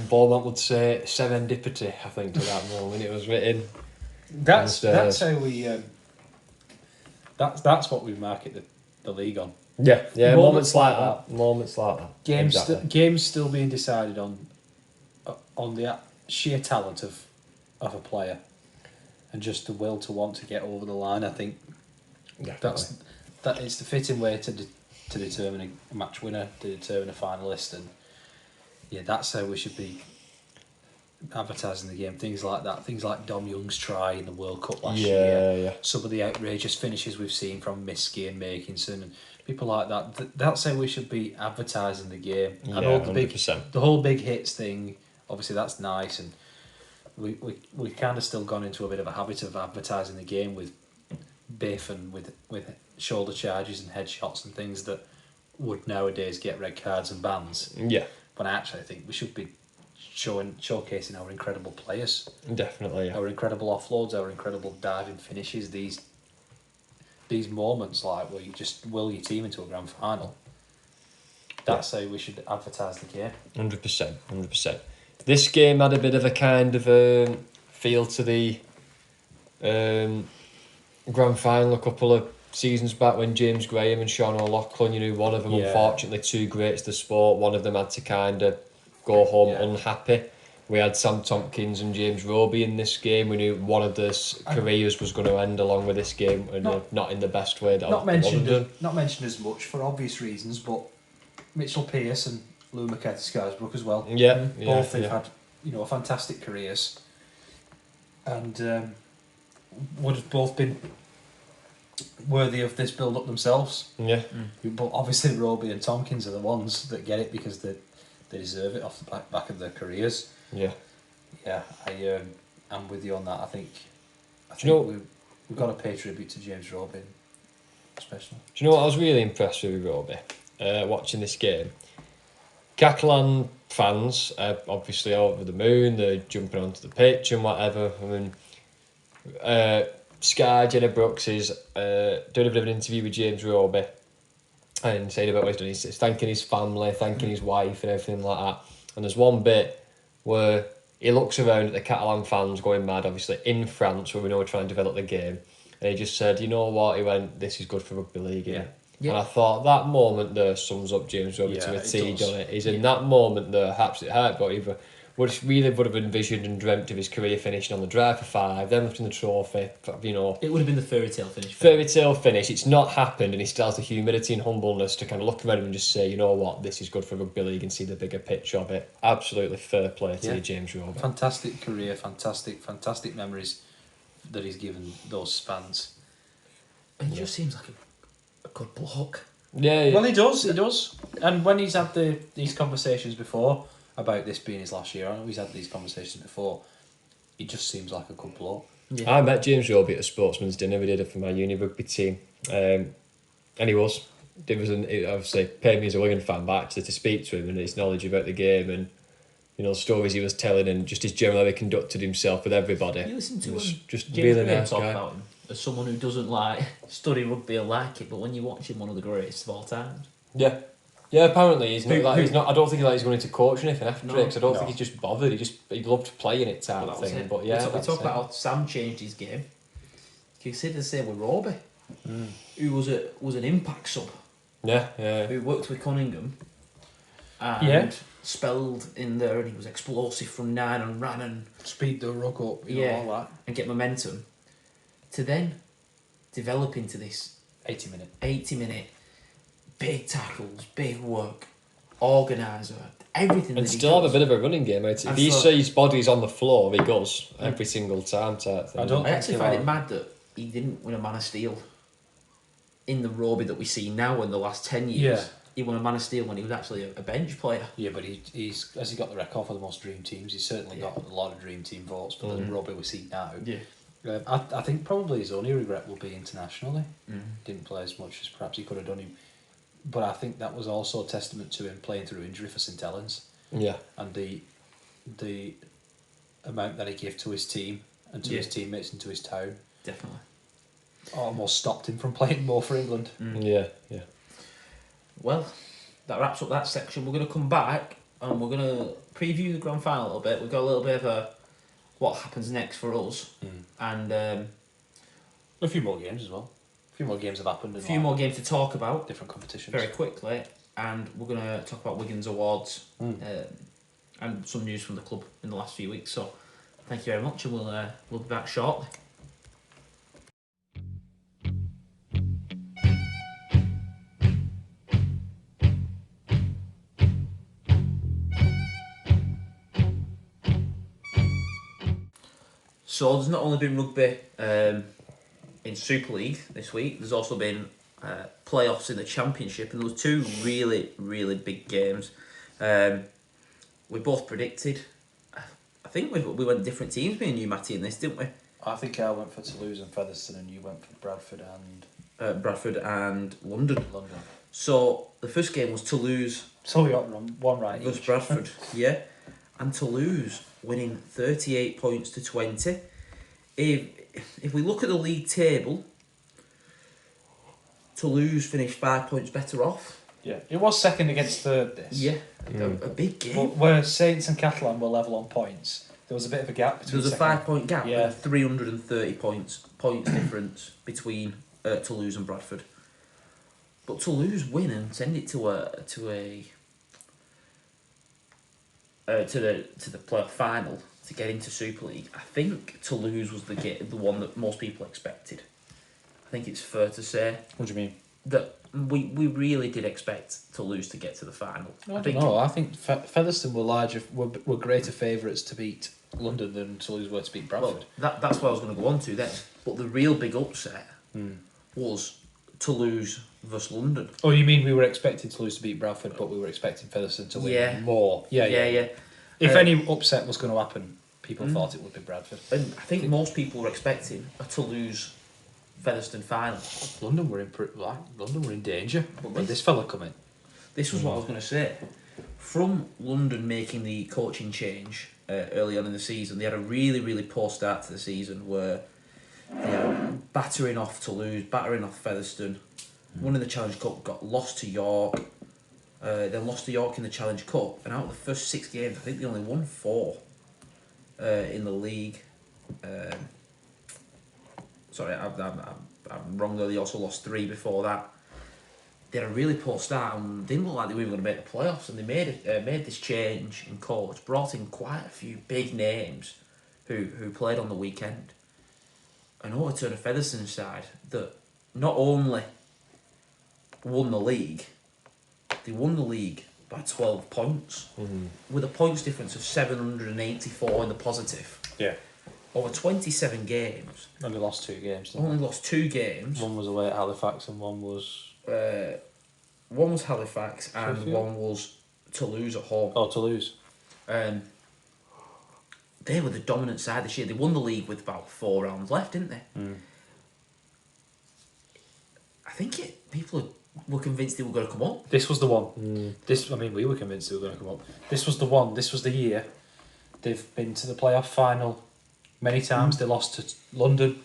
Bowman would say serendipity, I think, to that moment. It was written. That's how we. That's what we market the league on. Yeah, Moments moments like like that. Moments like that. Games Exactly. games still being decided on the sheer talent of a player, and just the will to want to get over the line. I think Definitely. that is the fitting way to determine a match winner, to determine a finalist, and yeah, that's how we should be advertising the game. Things like that, things like Dom Young's try in the World Cup last year. Yeah. Some of the outrageous finishes we've seen from Miski and Makinson and people like that. That's how we should be advertising the game. Yeah, and all 100%. the whole big hits thing. Obviously, that's nice, and we kind of still gone into a bit of a habit of advertising the game with biff and with shoulder charges and headshots and things that would nowadays get red cards and bans. Yeah, But I actually think we should be showcasing our incredible players, definitely. Yeah. our incredible offloads, our incredible diving finishes. These moments like where you just will your team into a grand final. That's how we should advertise the game. 100%. This game had a bit of a kind of feel to the grand final a couple of seasons back when James Graham and Sean O'Loughlin, you knew one of them, Yeah. unfortunately, two greats of the sport. One of them had to kind of go home unhappy. We had Sam Tomkins and James Roby in this game. We knew one of their careers was going to end along with this game, and not in the best way that Not I would have done. not mentioned as much for obvious reasons, but Mitchell Pearce and Lou Mackay-Scarisbrook as well. Yeah, Both have had fantastic careers, and would have both been worthy of this build up themselves. Yeah. But obviously Roby and Tomkins are the ones that get it because they deserve it off the back of their careers. Yeah. Yeah, I'm with you on that. I think know- we've got to pay tribute to James Roby, especially. Do you know what I was really impressed with Roby watching this game? Catalan fans are obviously over the moon, they're jumping onto the pitch and whatever. I mean, Jenna Brooks is doing a bit of an interview with James Roby and saying about what he's done. He's thanking his family, thanking his wife and everything like that. And there's one bit where he looks around at the Catalan fans going mad, obviously, in France, where we know we're trying to develop the game. And he just said, you know what, he went, this is good for rugby league, innit? Yeah. And I thought that moment there sums up James Roby to a T, doesn't it? He's in that moment there, absolutely heartbroken. Would have envisioned and dreamt of his career finishing on the drive for 5, then lifting the trophy, you know. It would have been the fairy tale finish. Fairy tale finish. It's not happened, and he still has the humility and humbleness to kind of look around him and just say, you know what, this is good for rugby league, and see the bigger picture of it. Absolutely fair play to James Roby. Fantastic career, fantastic memories that he's given those fans. And he just seems like a good bloke. Yeah. Well, he does. And when he's had these conversations before about this being his last year, I know he's had these conversations before, he just seems like a good bloke. Yeah. I met James Roby at a sportsman's dinner we did it for my uni rugby team, and it obviously paid me as a Wigan fan back to speak to him and his knowledge about the game and the stories he was telling and just his general how he conducted himself with everybody. You listen to him, just James really nice talk guy. about him as someone who doesn't study rugby or like it, but when you watch him, one of the greatest of all time. Yeah. Yeah, apparently he's not. He's not. I don't think he's going into coach or anything after it. Because I don't think he's just bothered. He loved playing it type of thing. But yeah, we talk about how Sam changed his game. You consider the same with Roby, who was an impact sub. Yeah. Who worked with Cunningham. And spelled in there, and he was explosive from 9 and ran and speed the ruck up, all that, and get momentum. To then develop into this 80 minute. Big tackles, big work, organiser, everything. And still have a bit of a running game. If he sees bodies on the floor, he goes every single time type thing. I actually find it mad that he didn't win a Man of Steel in the Roby that we see now in the last 10 years. Yeah. He won a Man of Steel when he was actually a bench player. Yeah, but he's has he got the record for the most dream teams? He's certainly got a lot of dream team votes for the Roby we see now. Yeah. I think probably his only regret will be internationally. Didn't play as much as perhaps he could have done him. But I think that was also a testament to him playing through injury for St Helens. Yeah. And the amount that he gave to his team and to his teammates and to his town. Definitely. Almost stopped him from playing more for England. Yeah. Well, that wraps up that section. We're going to come back and we're going to preview the grand final a little bit. We've got a little bit of what happens next for us. And a few more games as well. A few more games have happened. A few more games to talk about. Different competitions. Very quickly. And we're going to talk about Wigan's awards and some news from the club in the last few weeks. So thank you very much and we'll be back shortly. So there's not only been rugby in Super League this week, there's also been playoffs in the Championship, and there was 2 really, really big games. We both predicted. I think we went different teams, me and you, Matty, in this, didn't we? I think I went for Toulouse and Featherstone, and you went for Bradford and London. So the first game was Toulouse. So we got one right Versus each. Bradford, yeah, and Toulouse winning 38 points to 20. If we look at the league table, Toulouse finished 5 points better off. Yeah, it was second against third. This. Yeah, a big game. But where Saints and Catalan were level on points, There was a bit of a gap between. There was a second- 5-point gap Yeah. and a 330 points difference between Toulouse and Bradford. But Toulouse win and send it to the playoff final to get into Super League. I think Toulouse was the one that most people expected. I think it's fair to say What do you mean? that we really did expect Toulouse to get to the final. I don't know. I think Featherstone were greater favourites to beat London than Toulouse were to beat Bradford. Well, that's what I was going to go on to then. But the real big upset was Toulouse versus London. Oh, you mean we were expecting Toulouse to beat Bradford, but we were expecting Featherstone to win more? Yeah. If any upset was going to happen, people thought it would be Bradford. And I think most people were expecting a Toulouse Featherstone final. London were in danger when this fella come in. This was what I was going to say. From London making the coaching change early on in the season, they had a really, really poor start to the season where they were battering off Toulouse, battering off Featherstone. Won in the Challenge Cup, got lost to York, then lost to York in the Challenge Cup, and out of the first 6 games, I think they only won 4 in the league. Sorry, I'm wrong though. They also lost 3 before that. They had a really poor start and didn't look like they were even going to make the playoffs. And they made this change in coach, brought in quite a few big names who played on the weekend, and overturned a Featherstone side that not only won the league, they won the league by 12 points with a points difference of 784 in the positive. Yeah. Over 27 games. Only lost 2 games. didn't Only lost 2 games. One was away at Halifax and one was... One was Halifax and Sheffield? one was Toulouse at home. Oh, Toulouse. They were the dominant side this year. They won the league with about 4 rounds left, didn't they? I think people were convinced they were going to come up. This was the one. We were convinced they were going to come up. This was the one. This was the year. They've been to the playoff final many times. They lost to London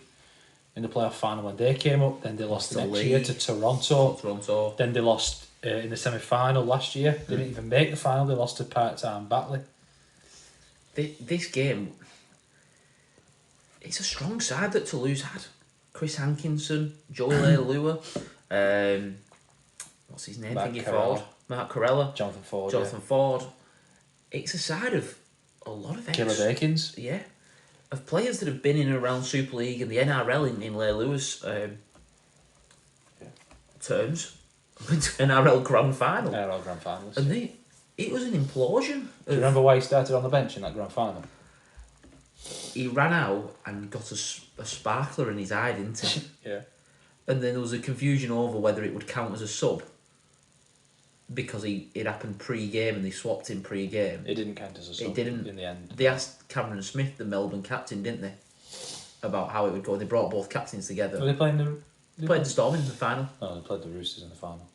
in the playoff final when they came up. Then they lost the next year to Toronto. Then they lost in the semi-final last year. They didn't even make the final. They lost to part-time Batley. This game, it's a strong side that Toulouse had. Chris Hankinson, Joel Lewa, what's his name? Mark Carella, Jonathan Ford. It's a side of a lot of Killer Dakins. Yeah, of players that have been in and around Super League and the NRL in Leigh Lewis terms. NRL Grand Final. NRL Grand Finals. And it was an implosion. Do you remember why he started on the bench in that Grand Final? He ran out and got a sparkler in his eye, didn't he? Yeah. And then there was a confusion over whether it would count as a sub because it happened pre-game and they swapped him pre-game. It didn't count as a sub. It didn't. In the end. They asked Cameron Smith, the Melbourne captain, didn't they, about how it would go. They brought both captains together. Were they playing They played the Storm in the final. No, they played the Roosters in the final.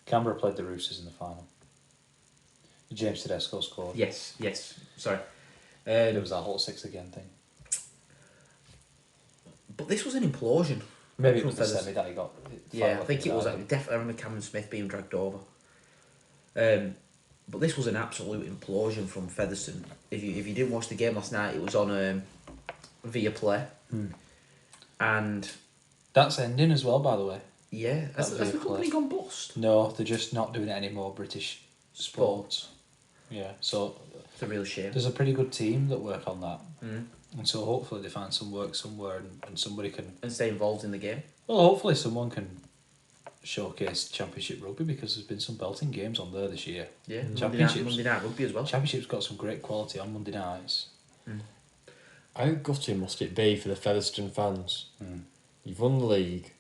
Canberra played the Roosters in the final. James Tedesco scored. Yes. Sorry. It was that whole 6 again thing. But this was an implosion. Maybe it was the semi that he got. Yeah, I think it was. Definitely, I remember Cameron Smith being dragged over. But this was an absolute implosion from Featherstone. If you didn't watch the game last night, it was on via play, and that's ending as well. By the way, yeah, has the company gone bust? No, they're just not doing it anymore. British Sports. Yeah, so it's a real shame. There's a pretty good team that work on that, and so hopefully they find some work somewhere and somebody can stay involved in the game. Well, hopefully someone can showcase Championship rugby because there's been some belting games on there this year. Yeah, Championships, Monday night rugby as well. Championship's got some great quality on Monday nights. How gutting must it be for the Featherstone fans? You've won the league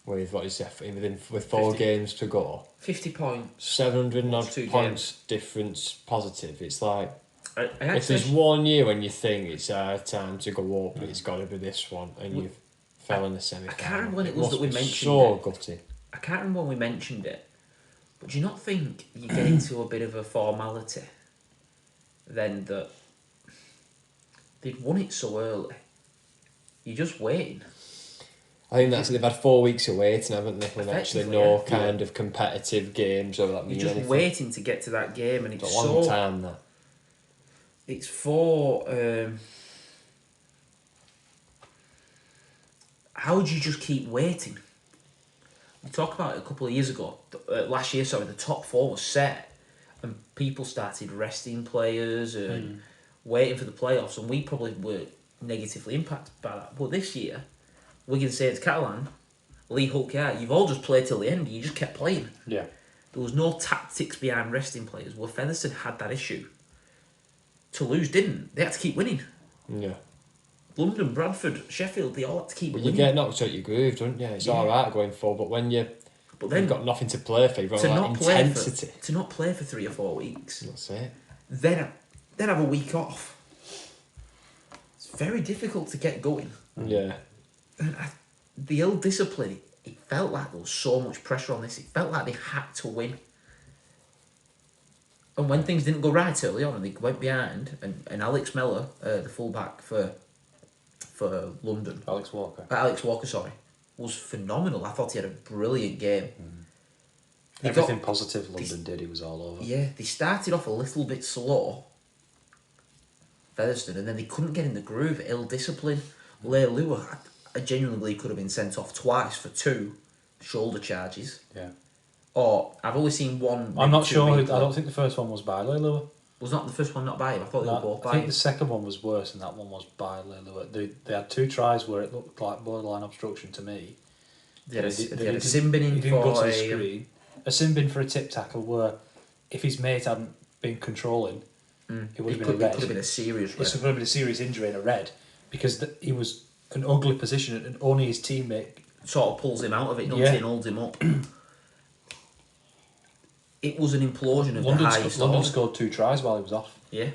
with with 4 games to go. 50 points. 700 odd points games. Difference positive. It's like I if there's one year when you think it's our time to go up, it's got to be this one, and you've fell in the semi-final. I can't remember when it was that we mentioned so gutting. I can't remember when we mentioned it, but do you not think you get into a bit of a formality then that they'd won it so early? You're just waiting. I think they've had 4 weeks of waiting, haven't they? And actually no yeah. kind of competitive games or that mean You're just anything. waiting to get to that game, and it's a long time that. It's for. How would you just keep waiting? We talked about it a couple of years ago. Last year, sorry, the top 4 was set, and people started resting players and waiting for the playoffs, and we probably were negatively impacted by that. But this year, Wigan, Saints, Catalan, Lee Hook, you've all just played till the end. You just kept playing. Yeah. There was no tactics behind resting players. Well, Featherstone had that issue. Toulouse didn't. They had to keep winning. Yeah. London, Bradford, Sheffield, they all had to keep But winning. you get knocked out your groove, don't you? It's alright going forward, but when you've got nothing to play for, you've got that intensity. To not play for 3 or 4 weeks, That's it. then have a week off. It's very difficult to get going. Yeah. And the ill discipline, it felt like there was so much pressure on this. It felt like they had to win. And when things didn't go right early on and they went behind, and Alex Mellor, the fullback for London, Alex Walker, was phenomenal. I thought he had a brilliant game. everything positive London did, he was all over. Yeah, they started off a little bit slow, Featherstone, and then they couldn't get in the groove. Ill discipline. Leilua, I genuinely believe, could have been sent off twice for 2 shoulder charges. Yeah. Or I've only seen one. I'm not sure. I don't think the first one was by Leilua. Was not the first one not by him? I thought they were both by I think him. the second one was worse, and that one was by Leilua. They had 2 tries where it looked like borderline obstruction to me. They had a sin bin in he didn't go to for the screen. A sin bin for a tip tackle where, if his mate hadn't been controlling, it would have been a red. It could have been a serious red. It could have been a serious injury and a red, because he was an ugly position and only his teammate sort of pulls him out of it, doesn't he, and holds him up. It was an implosion of the highest London order. scored 2 tries while he was off. Yeah.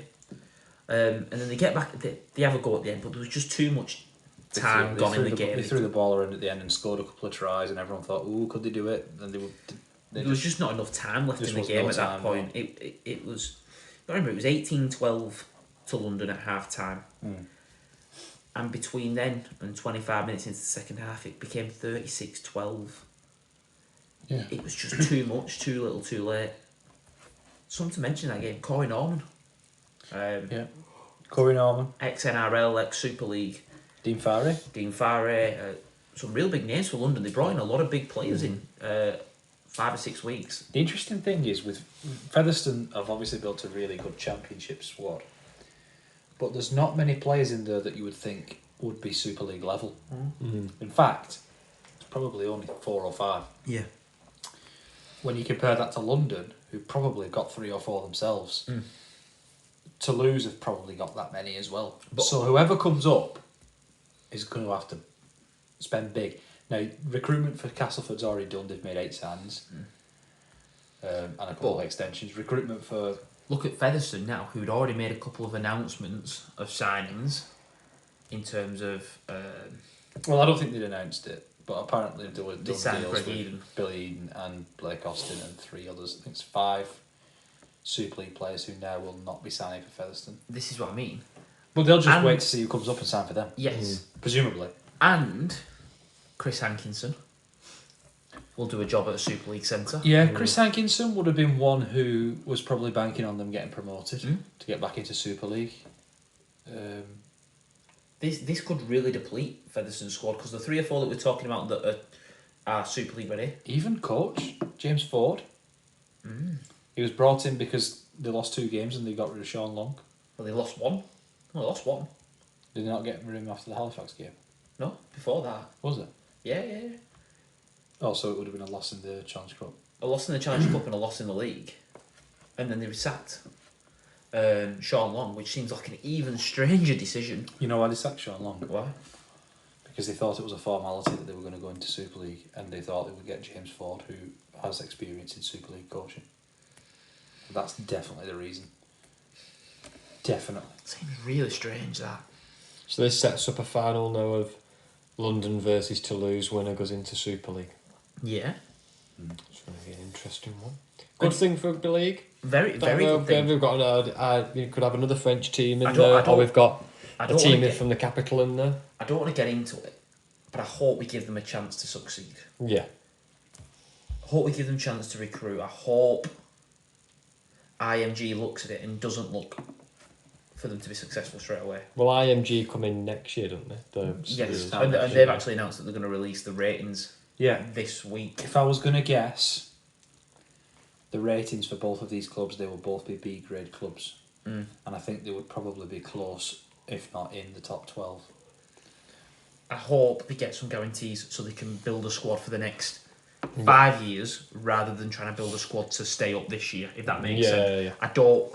And then they get back, they have a go at the end, but there was just too much time gone in the game. They threw the ball around at the end and scored a couple of tries, and everyone thought, "Ooh, could they do it?" And there was just not enough time left in the game at that point. It was, I remember it was 18-12 to London at half time. And between then and 25 minutes into the second half, it became 36-12. Yeah. It was just too much, too little, too late. Something to mention that game, Corey Norman. Corey Norman, Ex-NRL, ex-Super League. Dean Farry. Some real big names for London. They brought in a lot of big players in 5 or 6 weeks. The interesting thing is, with Featherstone, have obviously built a really good championship squad, but there's not many players in there that you would think would be Super League level. In fact, it's probably only 4 or 5. Yeah. When you compare that to London, who probably got 3 or 4 themselves, Toulouse have probably got that many as well. So whoever comes up is going to have to spend big. Now, recruitment for Castleford's already done. They've made 8 signings and a couple of extensions. Recruitment for... Look at Featherstone now, who'd already made a couple of announcements of signings in terms of... well, I don't think they'd announced it, but apparently there were deals with Eden. Billy Eden and Blake Austin and 3 others. I think it's 5 Super League players who now will not be signing for Featherstone. This is what I mean. But they'll just wait to see who comes up and sign for them. Yes. Presumably. And Chris Hankinson will do a job at a Super League centre. Yeah, Chris Hankinson would have been one who was probably banking on them getting promoted to get back into Super League. This could really deplete Featherstone's squad, because the 3 or 4 that we're talking about that are Super League ready. Even coach, James Ford. He was brought in because they lost 2 games and they got rid of Sean Long. Well, they lost 1. Well, they lost 1. Did they not get rid of him after the Halifax game? No, before that. Was it? Yeah. Oh, so it would have been a loss in the Challenge Cup. A loss in the Challenge Cup and a loss in the league. And then they sacked Sean Long, which seems like an even stranger decision. You know why they sacked Sean Long? Why? Because they thought it was a formality that they were going to go into Super League, and they thought they would get James Ford, who has experience in Super League coaching. That's definitely the reason. Definitely. Seems really strange, that. So this sets up a final now of London versus Toulouse. Winner goes into Super League. Yeah. It's going to be an interesting one. Good thing for rugby league. Very good thing. We've got you could have another French team in I there, don't- or we've got I a don't team wanna get- from the capital in there. I don't want to get into it, but I hope we give them a chance to succeed. Yeah. I hope we give them a chance to recruit. I hope IMG looks at it and doesn't look for them to be successful straight away. Well, IMG come in next year, don't they? Yes, Start and next they've year. actually announced that they're going to release the ratings Yeah. this week. If I was going to guess, the ratings for both of these clubs, they will both be B grade clubs, and I think they would probably be close, if not in the top 12. I hope they get some guarantees so they can build a squad for the next 5 years rather than trying to build a squad to stay up this year, if that makes sense. Yeah. I don't...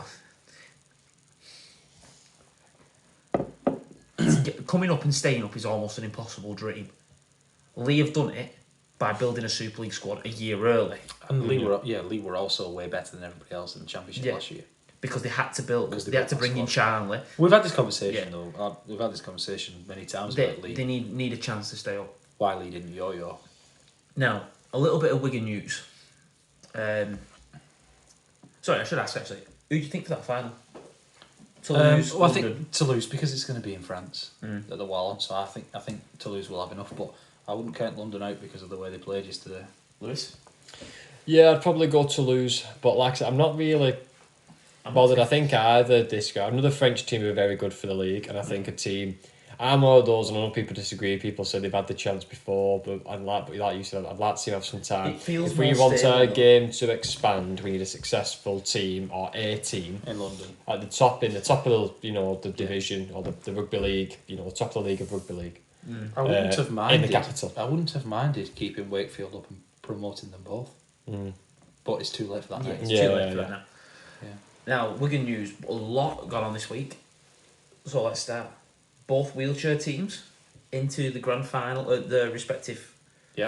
Coming up and staying up is almost an impossible dream. Lee have done it by building a Super League squad a year early And Lee were also way better than everybody else in the Championship last year. because they had to build. Because They had to bring in Charlie. We've had this conversation though. We've had this conversation many times about Lee. They need a chance to stay up. Why Lee didn't yo-yo? Now, a little bit of Wigan news. Sorry, I should ask actually. Who do you think for that final? Toulouse, Well, I London? think Toulouse, because it's going to be in France at the Wallon, so I think Toulouse will have enough, but I wouldn't count London out because of the way they played yesterday. Lewis. Yeah, I'd probably go Toulouse, but like I said, I'm not really bothered. I think either this guy, another French team who are very good for the league, and I think a team. I'm one of those, and I know people disagree. People say they've had the chance before, but like you said, I'd like to see them have some time. It feels if we more want stable, our though. game to expand, we need a successful team or a team In London. at the top, in the top of the division or the rugby league, the top of the league of rugby league. I wouldn't have minded. in the capital. I wouldn't have minded keeping Wakefield up and promoting them both. But it's too late for that now. It's Yeah, too late for yeah. that now. Yeah. Now, Wigan news, a lot gone on this week. So let's start. Both wheelchair teams into the grand final, the respective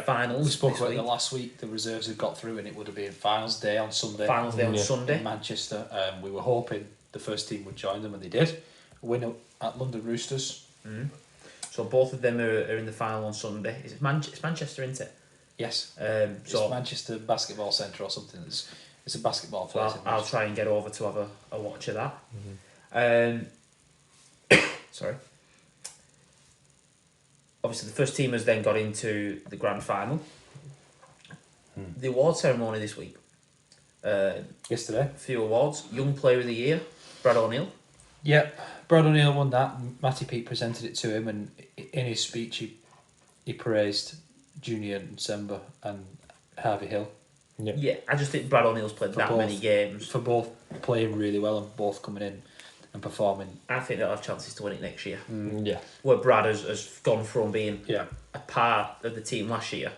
finals. We spoke this about week. it last week. The reserves had got through, and it would have been finals day on Sunday. Finals day on Yeah. Sunday. in Manchester. We were hoping the first team would join them, and they did. Win at London Roosters. So both of them are in the final on Sunday. It's Manchester, isn't it? Yes. So It's Manchester Basketball Centre or something. It's a basketball place. in I'll Manchester. try and get over to have a watch of that. Sorry. Obviously, the first team has then got into the grand final. The award ceremony this week. Yesterday. A few awards. Young Player of the Year, Brad O'Neill. Yep. Brad O'Neill won that. Matty Peake presented it to him, and in his speech, he praised Junior Nsemba and Harvey Hill Yeah, I just think Brad O'Neill's played For that both. many games. for both playing really well and both coming in and performing. I think they'll have chances to win it next year. Yeah. Where Brad has gone from being Yeah. a part of the team last year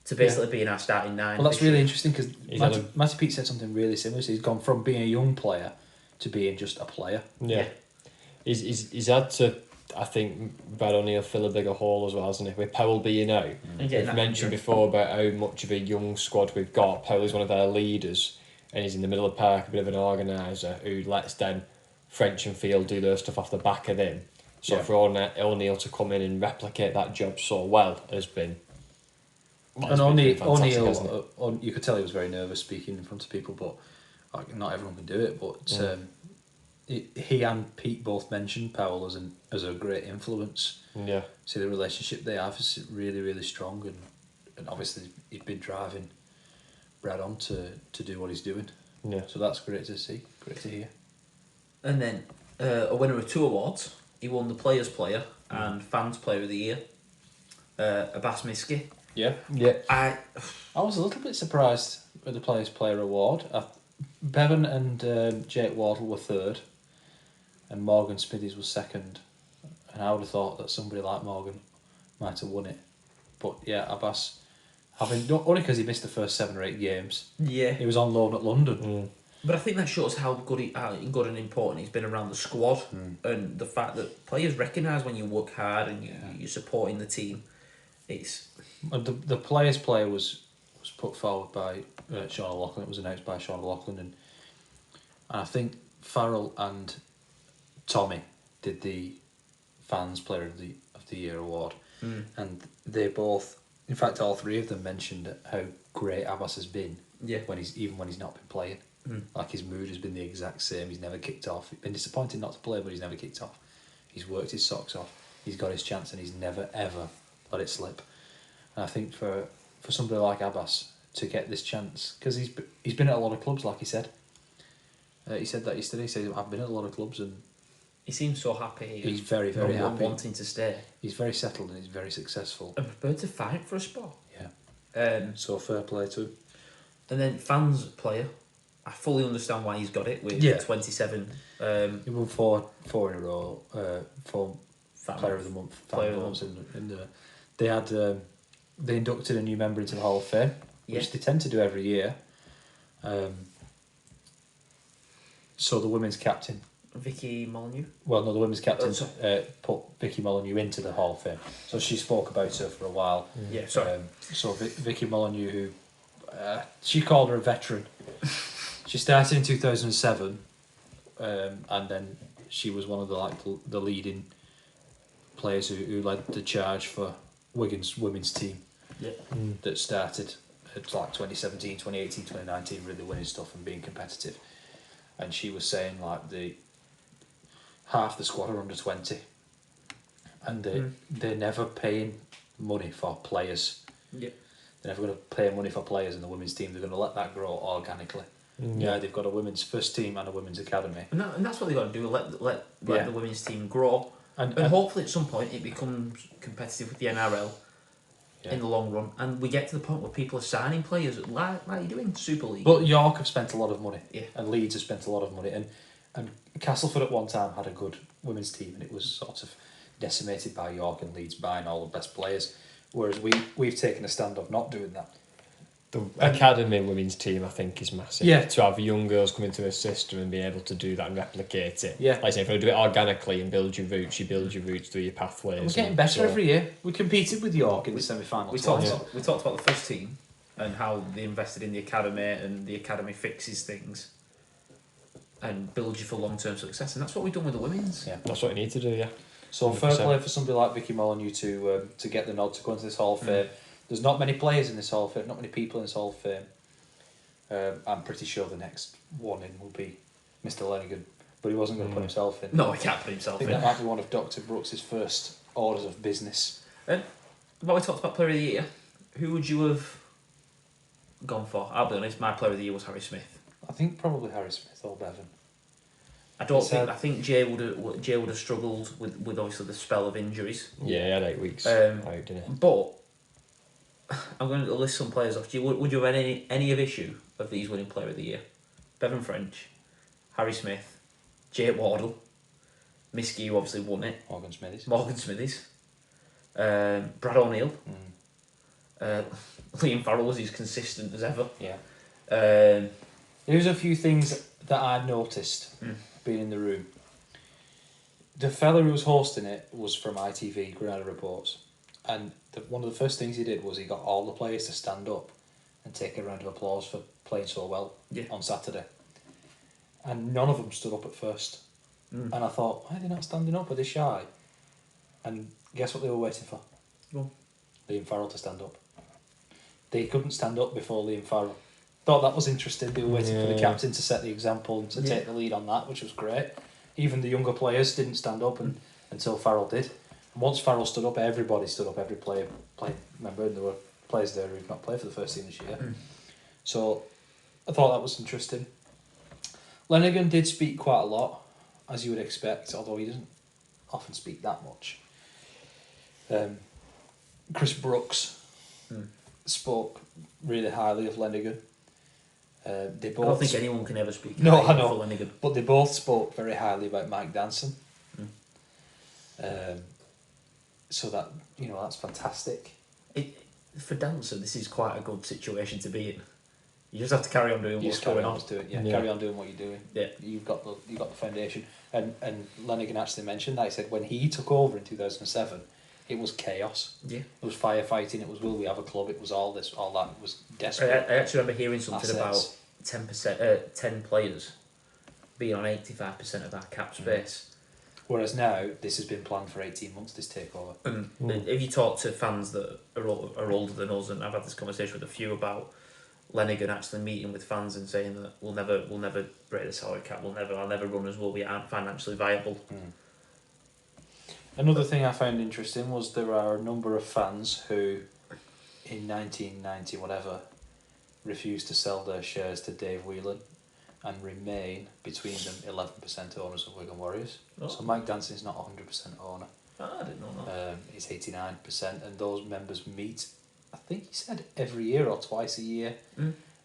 to basically being our starting nine. Well, that's this really year. interesting because Matty Peake said something really similar. So he's gone from being a young player to being just a player. Yeah. He's had to, I think, Brad O'Neill fill a bigger hole as well, hasn't he? With Powell being out. And getting We've that mentioned injury. before about how much of a young squad we've got. Powell is one of our leaders, and he's in the middle of the park, a bit of an organiser who lets then French and Field do their stuff off the back of him. So Yeah. for O'Neill to come in and replicate that job so well has been. And it's been fantastic, hasn't it? O'Neill, you could tell he was very nervous speaking in front of people, but not everyone can do it. But he and Pete both mentioned Powell as a great influence. Yeah. So the relationship they have is really, really strong, and obviously he'd been driving Brad on to do what he's doing. Yeah. So that's great to see, great to hear. And then a winner of 2 awards. He won the Players Player and Fans Player of the Year. Abbas Miski. Yeah. Yeah. I was a little bit surprised with the Players Player award. Bevan and Jake Wardle were third, and Morgan Smithies was second. And I would have thought that somebody like Morgan might have won it. But yeah, Abbas, only because he missed the first 7 or 8 games. yeah. He was on loan at London. But I think that shows how good and important he's been around the squad, and the fact that players recognise when you work hard and you're supporting the team. It's And the Players Player was put forward by Sean O'Loughlin. It was announced by Sean O'Loughlin, and I think Farrell and Tommy did the Fans Player of the Year award, and they both, in fact, all 3 of them mentioned how great Abbas has been. Yeah. When he's not been playing, like his mood has been the exact same. He's never kicked off. It's been disappointing not to play, but he's never kicked off. He's worked his socks off. He's got his chance, and he's never ever let it slip. And I think for somebody like Abbas to get this chance, because he's been at a lot of clubs, like he said, He said that yesterday. He said, I've been at a lot of clubs and He seems so happy. he's very, very and happy. wanting to stay. He's very settled and he's very successful. And prepared to fight for a spot. Yeah. So fair play to him. And then fans player. I fully understand why he's got it with Yeah. 27. He won four in a row. For Player of the Month. Player of the Month. And they had they inducted a new member into the Hall of Fame, which they tend to do every year. So the women's captain. Vicky Molyneux. Well, no, the women's captain put Vicky Molyneux into the Hall of Fame. So she spoke about her for a while. Yeah, sorry. So Vicky Molyneux, who she called her a veteran. She started in 2007, and then she was one of the leading players who led the charge for Wigan's women's team. Yeah. That started at like 2017, 2018, 2019, really winning stuff and being competitive. And she was saying like half the squad are under 20, and they're never paying money for players. Yeah. They're never going to pay money for players in the women's team. They're going to let that grow organically. Yeah, they've got a women's first team and a women's academy. And that's what they've got to do, let the women's team grow. And hopefully at some point it becomes competitive with the NRL in the long run. And we get to the point where people are signing players like you're doing Super League. But York have spent a lot of money. Yeah. And Leeds have spent a lot of money. And Castleford at one time had a good women's team, and it was sort of decimated by York and Leeds buying all the best players. Whereas we've taken a stand of not doing that. The academy women's team, I think, is massive. Yeah. To have young girls come into a system and be able to do that and replicate it. Yeah. Like I say, if you do it organically and build your roots through your pathways. We're getting better every year. We competed with York in the semi-final. We talked about the first team and how they invested in the academy, and the academy fixes things and builds you for long-term success. And that's what we've done with the women's. Yeah. That's what you need to do, yeah. So 100%. Fair play for somebody like Vicky Molyneux to get the nod to go into this Hall of Fame. There's not many players in this Hall of Fame, not many people in this Hall of Fame. I'm pretty sure the next one in will be Mr. Lenigan, but he wasn't going to put himself in. No, he can't put I himself think in. that might be one of Dr. Brooks's first orders of business. But we talked about Player of the Year. Who would you have gone for? I'll be honest, my Player of the Year was Harry Smith. I think probably Harry Smith or Bevan. I think Jay would have struggled with obviously the spell of injuries. Yeah, he had 8 weeks out, didn't he? But I'm going to list some players off. Would you have any of issue of these winning Player of the Year? Bevan French, Harry Smith, Jake Wardle, Miskey, who obviously won it. Morgan Smithies. Brad O'Neill. Liam Farrell was as consistent as ever. Yeah. Here's a few things that I noticed being in the room. The fella who was hosting it was from ITV, Granada Reports, and one of the first things he did was he got all the players to stand up and take a round of applause for playing so well on Saturday. And none of them stood up at first. And I thought, why are they not standing up? Are they shy? And guess what they were waiting for? Liam Farrell to stand up. They couldn't stand up before Liam Farrell. Thought that was interesting. They were waiting for the captain to set the example and to take the lead on that, which was great. Even the younger players didn't stand up until Farrell did. And once Farrell stood up, everybody stood up. Every player played. Remember, there were players there who've not played for the first team this year. So I thought that was interesting. Lenigan did speak quite a lot, as you would expect, although he doesn't often speak that much. Chris Brooks spoke really highly of Lenigan. I don't think anyone can ever speak I highly know, for Lenigan. but they both spoke very highly about Mike Danson. So that, that's fantastic. For Danson, this is quite a good situation to be in. You just have to carry on doing what's going on. Carry on doing what you're doing. Yeah. You've got the foundation. And Lenigan actually mentioned that. He said when he took over in 2007, it was chaos. Yeah. It was firefighting. It was will we have a club? It was all this, all that. It was desperate. I actually remember hearing something assets. about 10 players being on 85% of our cap space. Whereas now, this has been planned for 18 months, this takeover. And if you talk to fans that are older than us, and I've had this conversation with a few about Lenigan actually meeting with fans and saying that we'll never break the salary cap, I'll never run as well, we aren't financially viable. Another thing I found interesting was there are a number of fans who, in 1990 whatever, refused to sell their shares to Dave Whelan, and remain between them 11% owners of Wigan Warriors. Oh. So Mike Danson's not 100% owner. Oh, I didn't know that. He's 89%, and those members meet, I think he said, every year or twice a year,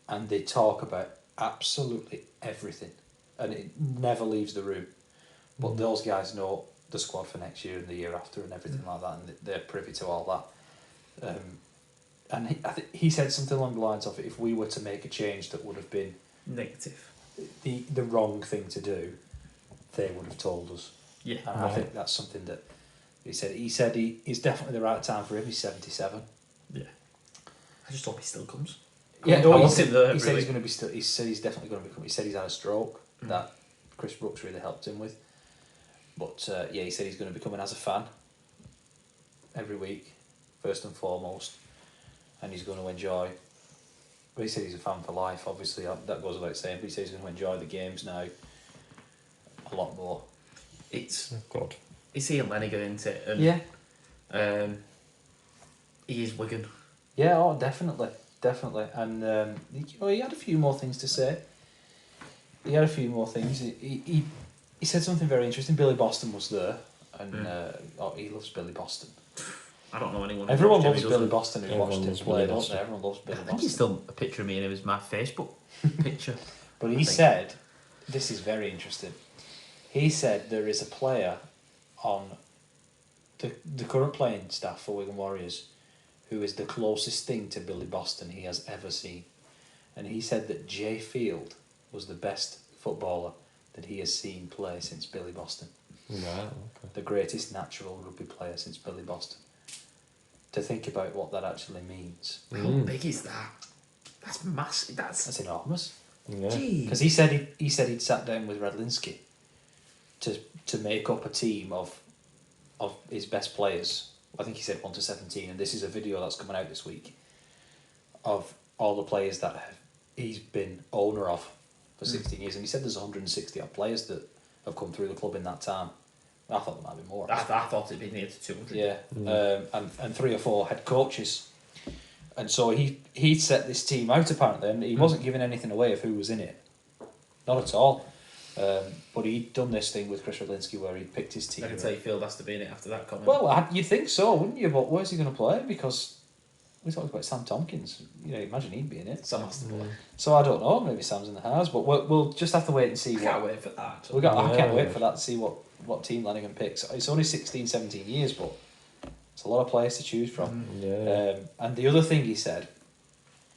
and they talk about absolutely everything, and it never leaves the room. But those guys know the squad for next year and the year after and everything like that, and they're privy to all that. And he said something along the lines of, if we were to make a change that would have been Negative. the wrong thing to do, they would have told us. Yeah. And I think that's something that he said it's definitely the right time for him. He's 77. Yeah. I just hope he still comes. Yeah, I want him there, he said really. he's going to be still. He said he's definitely going to become. He said he's had a stroke that Chris Brooks really helped him with. But yeah, he said he's going to be coming as a fan every week, first and foremost, and he's going to enjoy. Well, he said he's a fan for life. Obviously, that goes without saying. But he says he's going to enjoy the games now a lot more. It's God. It's Ian Lenigan, isn't it? And, Yeah. He is Wigan. Yeah. Oh, definitely. And he had a few more things to say. He said something very interesting. Billy Boston was there, and he loves Billy Boston. I don't know anyone. Everyone who loves Jimmy Billy doesn't. Boston who Everyone watched him loves play, Billy don't Boston. they? Everyone loves Billy I think Boston. he's still a picture of me, and it was my Facebook picture. But he said, this is very interesting. He said there is a player on the current playing staff for Wigan Warriors who is the closest thing to Billy Boston he has ever seen. And he said that Jay Field was the best footballer that he has seen play since Billy Boston. Right, okay. The greatest natural rugby player since Billy Boston. To think about what that actually means. How big is that? That's massive. That's enormous. Yeah. Because he said he'd sat down with Radlinski to make up a team of his best players. I think he said 1 to 17, and this is a video that's coming out this week of all the players that he's been owner of for 16 years. And he said there's 160 odd players that have come through the club in that time. I thought there might be more. I thought it'd be near to 200. Yeah, and 3 or 4 head coaches. And so he'd set this team out apparently, and he wasn't giving anything away of who was in it. Not at all. But he'd done this thing with Chris Radlinski where he picked his team. I can tell you Field has to be in it after that comment. Well, you'd think so, wouldn't you? But where's he going to play? Because we talked about Sam Tomkins. Imagine he'd be in it. Sam has to play. So I don't know. Maybe Sam's in the house, but we'll just have to wait and see. I can't wait for that. I can't wait for that to see what team Lenigan picks. It's only 16, 17 years, but it's a lot of players to choose from. Yeah. And the other thing he said,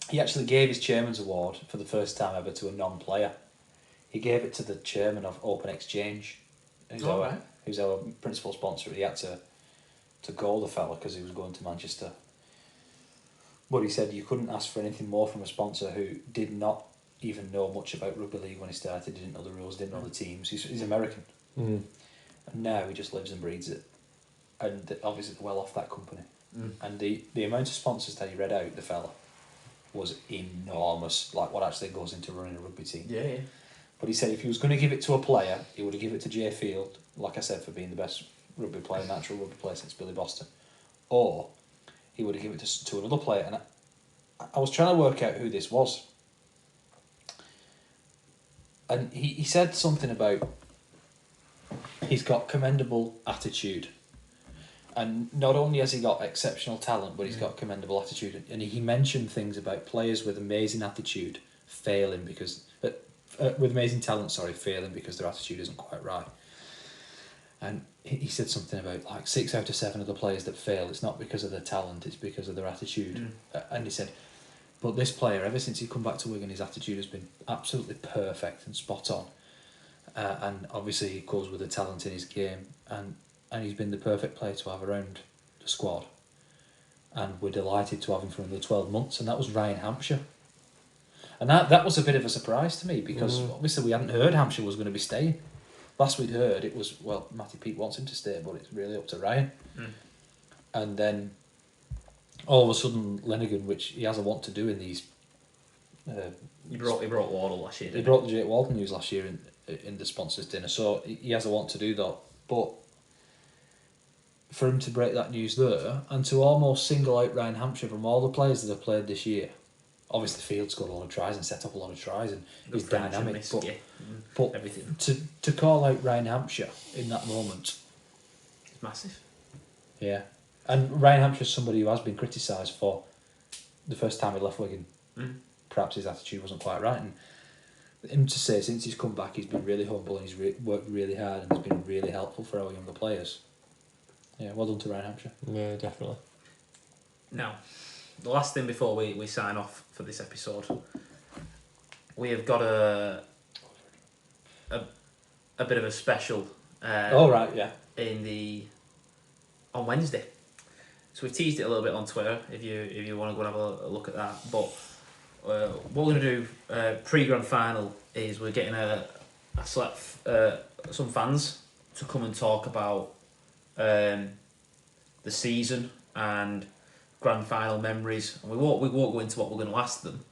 he actually gave his chairman's award for the first time ever to a non-player. He gave it to the chairman of Open Exchange, who's our principal sponsor. He had to go the fella because he was going to Manchester. But he said you couldn't ask for anything more from a sponsor who did not even know much about rugby league when he started, didn't know the rules, didn't know the teams. He's American. And now he just lives and breathes it. And obviously they're well off that company. And the amount of sponsors that he read out, the fella, was enormous, like what actually goes into running a rugby team. Yeah. But he said if he was going to give it to a player, he would have given it to Jay Field, like I said, for being the best rugby player, natural rugby player since Billy Boston. Or he would have given it to another player. And I was trying to work out who this was. And he said something about he's got commendable attitude. And not only has he got exceptional talent, but he's got commendable attitude. And he mentioned things about players with amazing attitude failing because... with amazing talent, failing because their attitude isn't quite right. And he said something about like 6 out of 7 of the players that fail, it's not because of their talent, it's because of their attitude. And he said, but this player, ever since he come back to Wigan, his attitude has been absolutely perfect and spot on. And obviously he goes with the talent in his game, and he's been the perfect player to have around the squad. And we're delighted to have him for another 12 months, and that was Ryan Hampshire. And that was a bit of a surprise to me because obviously we hadn't heard Hampshire was going to be staying. Last we'd heard it was, well, Matty Peake wants him to stay, but it's really up to Ryan. And then all of a sudden Lenigan, which he has a want to do in these... He brought Wardle last year, He brought the Jake Walton news last year in the sponsors' dinner, so he has a want to do that. But for him to break that news there and to almost single out Ryan Hampshire from all the players that have played this year, obviously Field scored a lot of tries and set up a lot of tries and he's French and dynamic. miss, But, yeah. but Everything. to call out Ryan Hampshire in that moment, It's massive. yeah. And Ryan Hampshire's somebody who has been criticised for the first time he left Wigan. Perhaps his attitude wasn't quite right. And him to say since he's come back, he's been really humble and he's worked really hard and has been really helpful for our younger players. Yeah, well done to Ryan Hampshire. Yeah, definitely. Now, the last thing before we sign off for this episode, we have got a bit of a special. Right, yeah. On Wednesday. So we've teased it a little bit on Twitter if you want to go and have a look at that. But what we're going to do pre-grand final is we're getting some fans to come and talk about the season and grand final memories. And we won't go into what we're going to ask them,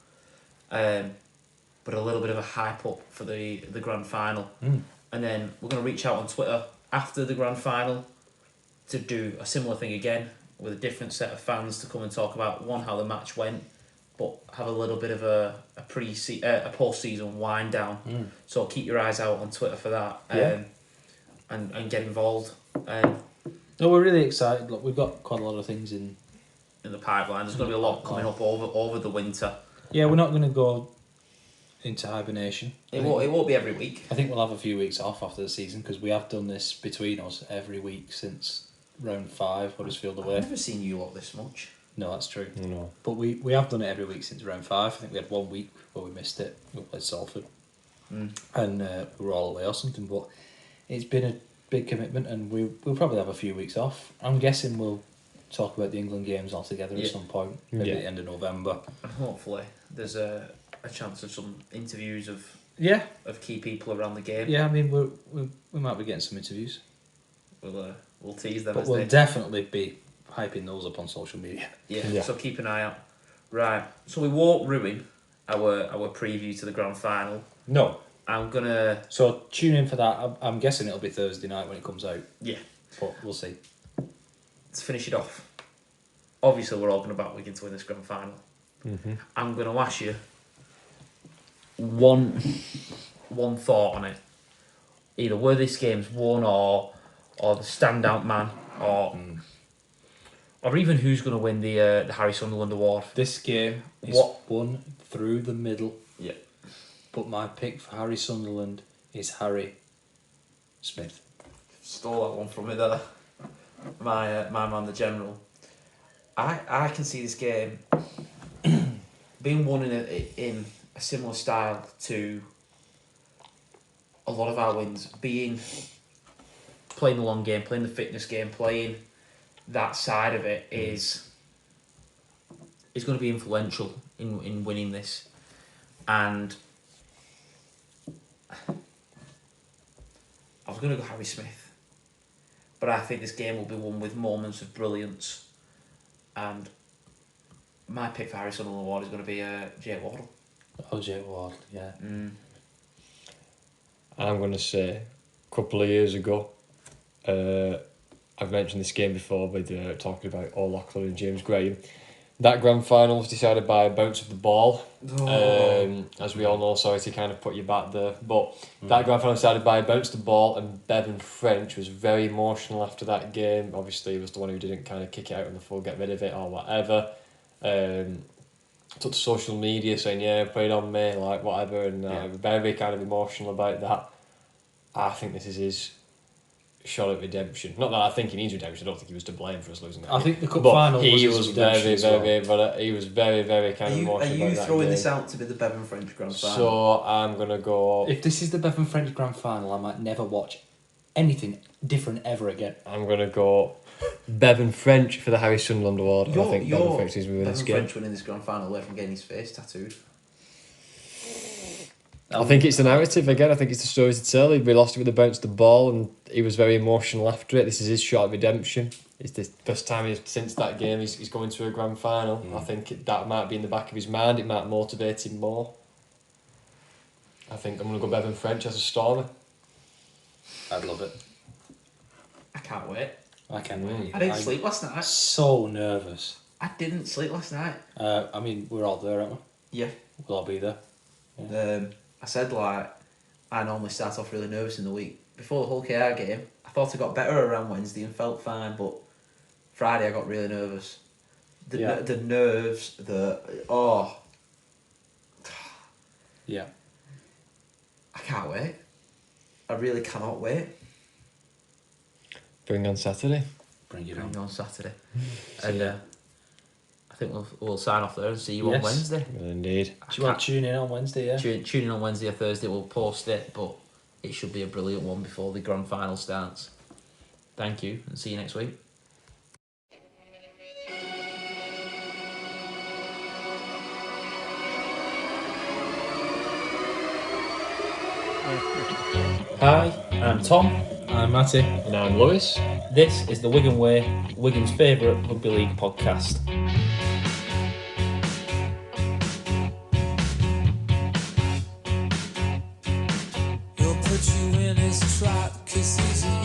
but a little bit of a hype up for the grand final. And then we're going to reach out on Twitter after the grand final to do a similar thing again with a different set of fans to come and talk about how the match went, but have a little bit of a post-season wind down. So keep your eyes out on Twitter for that, and get involved. No, we're really excited. Look, we've got quite a lot of things in the pipeline. There's going to be a lot coming up over the winter. Yeah, we're not going to go into hibernation. It won't be every week. I think we'll have a few weeks off after the season because we have done this between us every week since round 5, Huddersfield away. I've never seen you lot this much. No, that's true. No. But we have done it every week since round 5. I think we had 1 week where we missed it. We played Salford. And we were all away or something. But it's been a big commitment and we'll probably have a few weeks off. I'm guessing we'll talk about the England games altogether at some point. Maybe at the end of November. And hopefully there's a chance of some interviews of key people around the game. Yeah, I mean, we might be getting some interviews. We'll tease them. But we'll definitely be hyping those up on social media. Yeah, so keep an eye out. Right, so we won't ruin our preview to the grand final. No. I'm gonna... So tune in for that. I'm guessing it'll be Thursday night when it comes out. Yeah. But we'll see. Let's finish it off. Obviously, we're all going to back Wigan to win this grand final. I'm going to ask you one thought on it. Either were this game's won or the standout man or even who's going to win the Harry Sunderland Award. This game is won through the middle. Yeah. But my pick for Harry Sunderland is Harry Smith. Stole that one from me there. My man, the General. I can see this game being won in a similar style to a lot of our wins, being playing the long game, playing the fitness game, playing that side of it is going to be influential in winning this. And I was going to go Harry Smith, but I think this game will be won with moments of brilliance. And my pick for Harry Sunderland Award is going to be Jay Wardle. Oh, Jay Wardle, yeah. I'm going to say a couple of years ago, I've mentioned this game before with talking about O'Loughlin and James Graham. That grand final was decided by a bounce of the ball. As we all know, sorry to kind of put you back there, but that grand final was decided by a bounce of the ball, and Bevan French was very emotional after that game. Obviously, he was the one who didn't kind of kick it out on the full, get rid of it or whatever. Took to social media saying, yeah, play it on me, like whatever, and very kind of emotional about that. I think this is his shot at redemption. Not that I think he needs redemption. I don't think he was to blame for us losing that. I think the cup but final he was his redemption as well. he was very kind of emotional about that game. Are you throwing this out to be the Bevan French grand final? So I'm gonna go. If this is the Bevan French grand final, I might never watch anything different ever again. I'm gonna go Bevan French for the Harry Sunderland Award. I think Bevan French is winning this game. French winning this grand final away from getting his face tattooed. I think it's the narrative again. I think it's the story to tell. We lost it with the bounce of the ball, and he was very emotional after it. This is his shot at redemption. It's the first time since that game he's going to a grand final. I think that might be in the back of his mind. It might motivate him more. I think I'm going to go Bevan French as a Stormer. I'd love it. I can't wait. I can't wait. I didn't sleep last night. So nervous. I didn't sleep last night. I mean, we're all there, aren't we? Yeah. Will I be there? I said like I normally start off really nervous in the week before the Hull KR game. I thought I got better around Wednesday and felt fine, but Friday I got really nervous. The nerves, Yeah. I can't wait. I really cannot wait. Bring on Saturday. Bring it Bring on. on Saturday, So, and yeah. I think we'll sign off there and see you on Yes. Wednesday. Well, indeed. Well, tune in on Wednesday, yeah. Tune in on Wednesday or Thursday. We'll post it, but it should be a brilliant one before the grand final starts. Thank you, and see you next week. Hi, I'm Tom. I'm Matty. And I'm Lewis. This is the Wigan Way, Wigan's favourite rugby league podcast. He'll put you in his trap 'cause he's a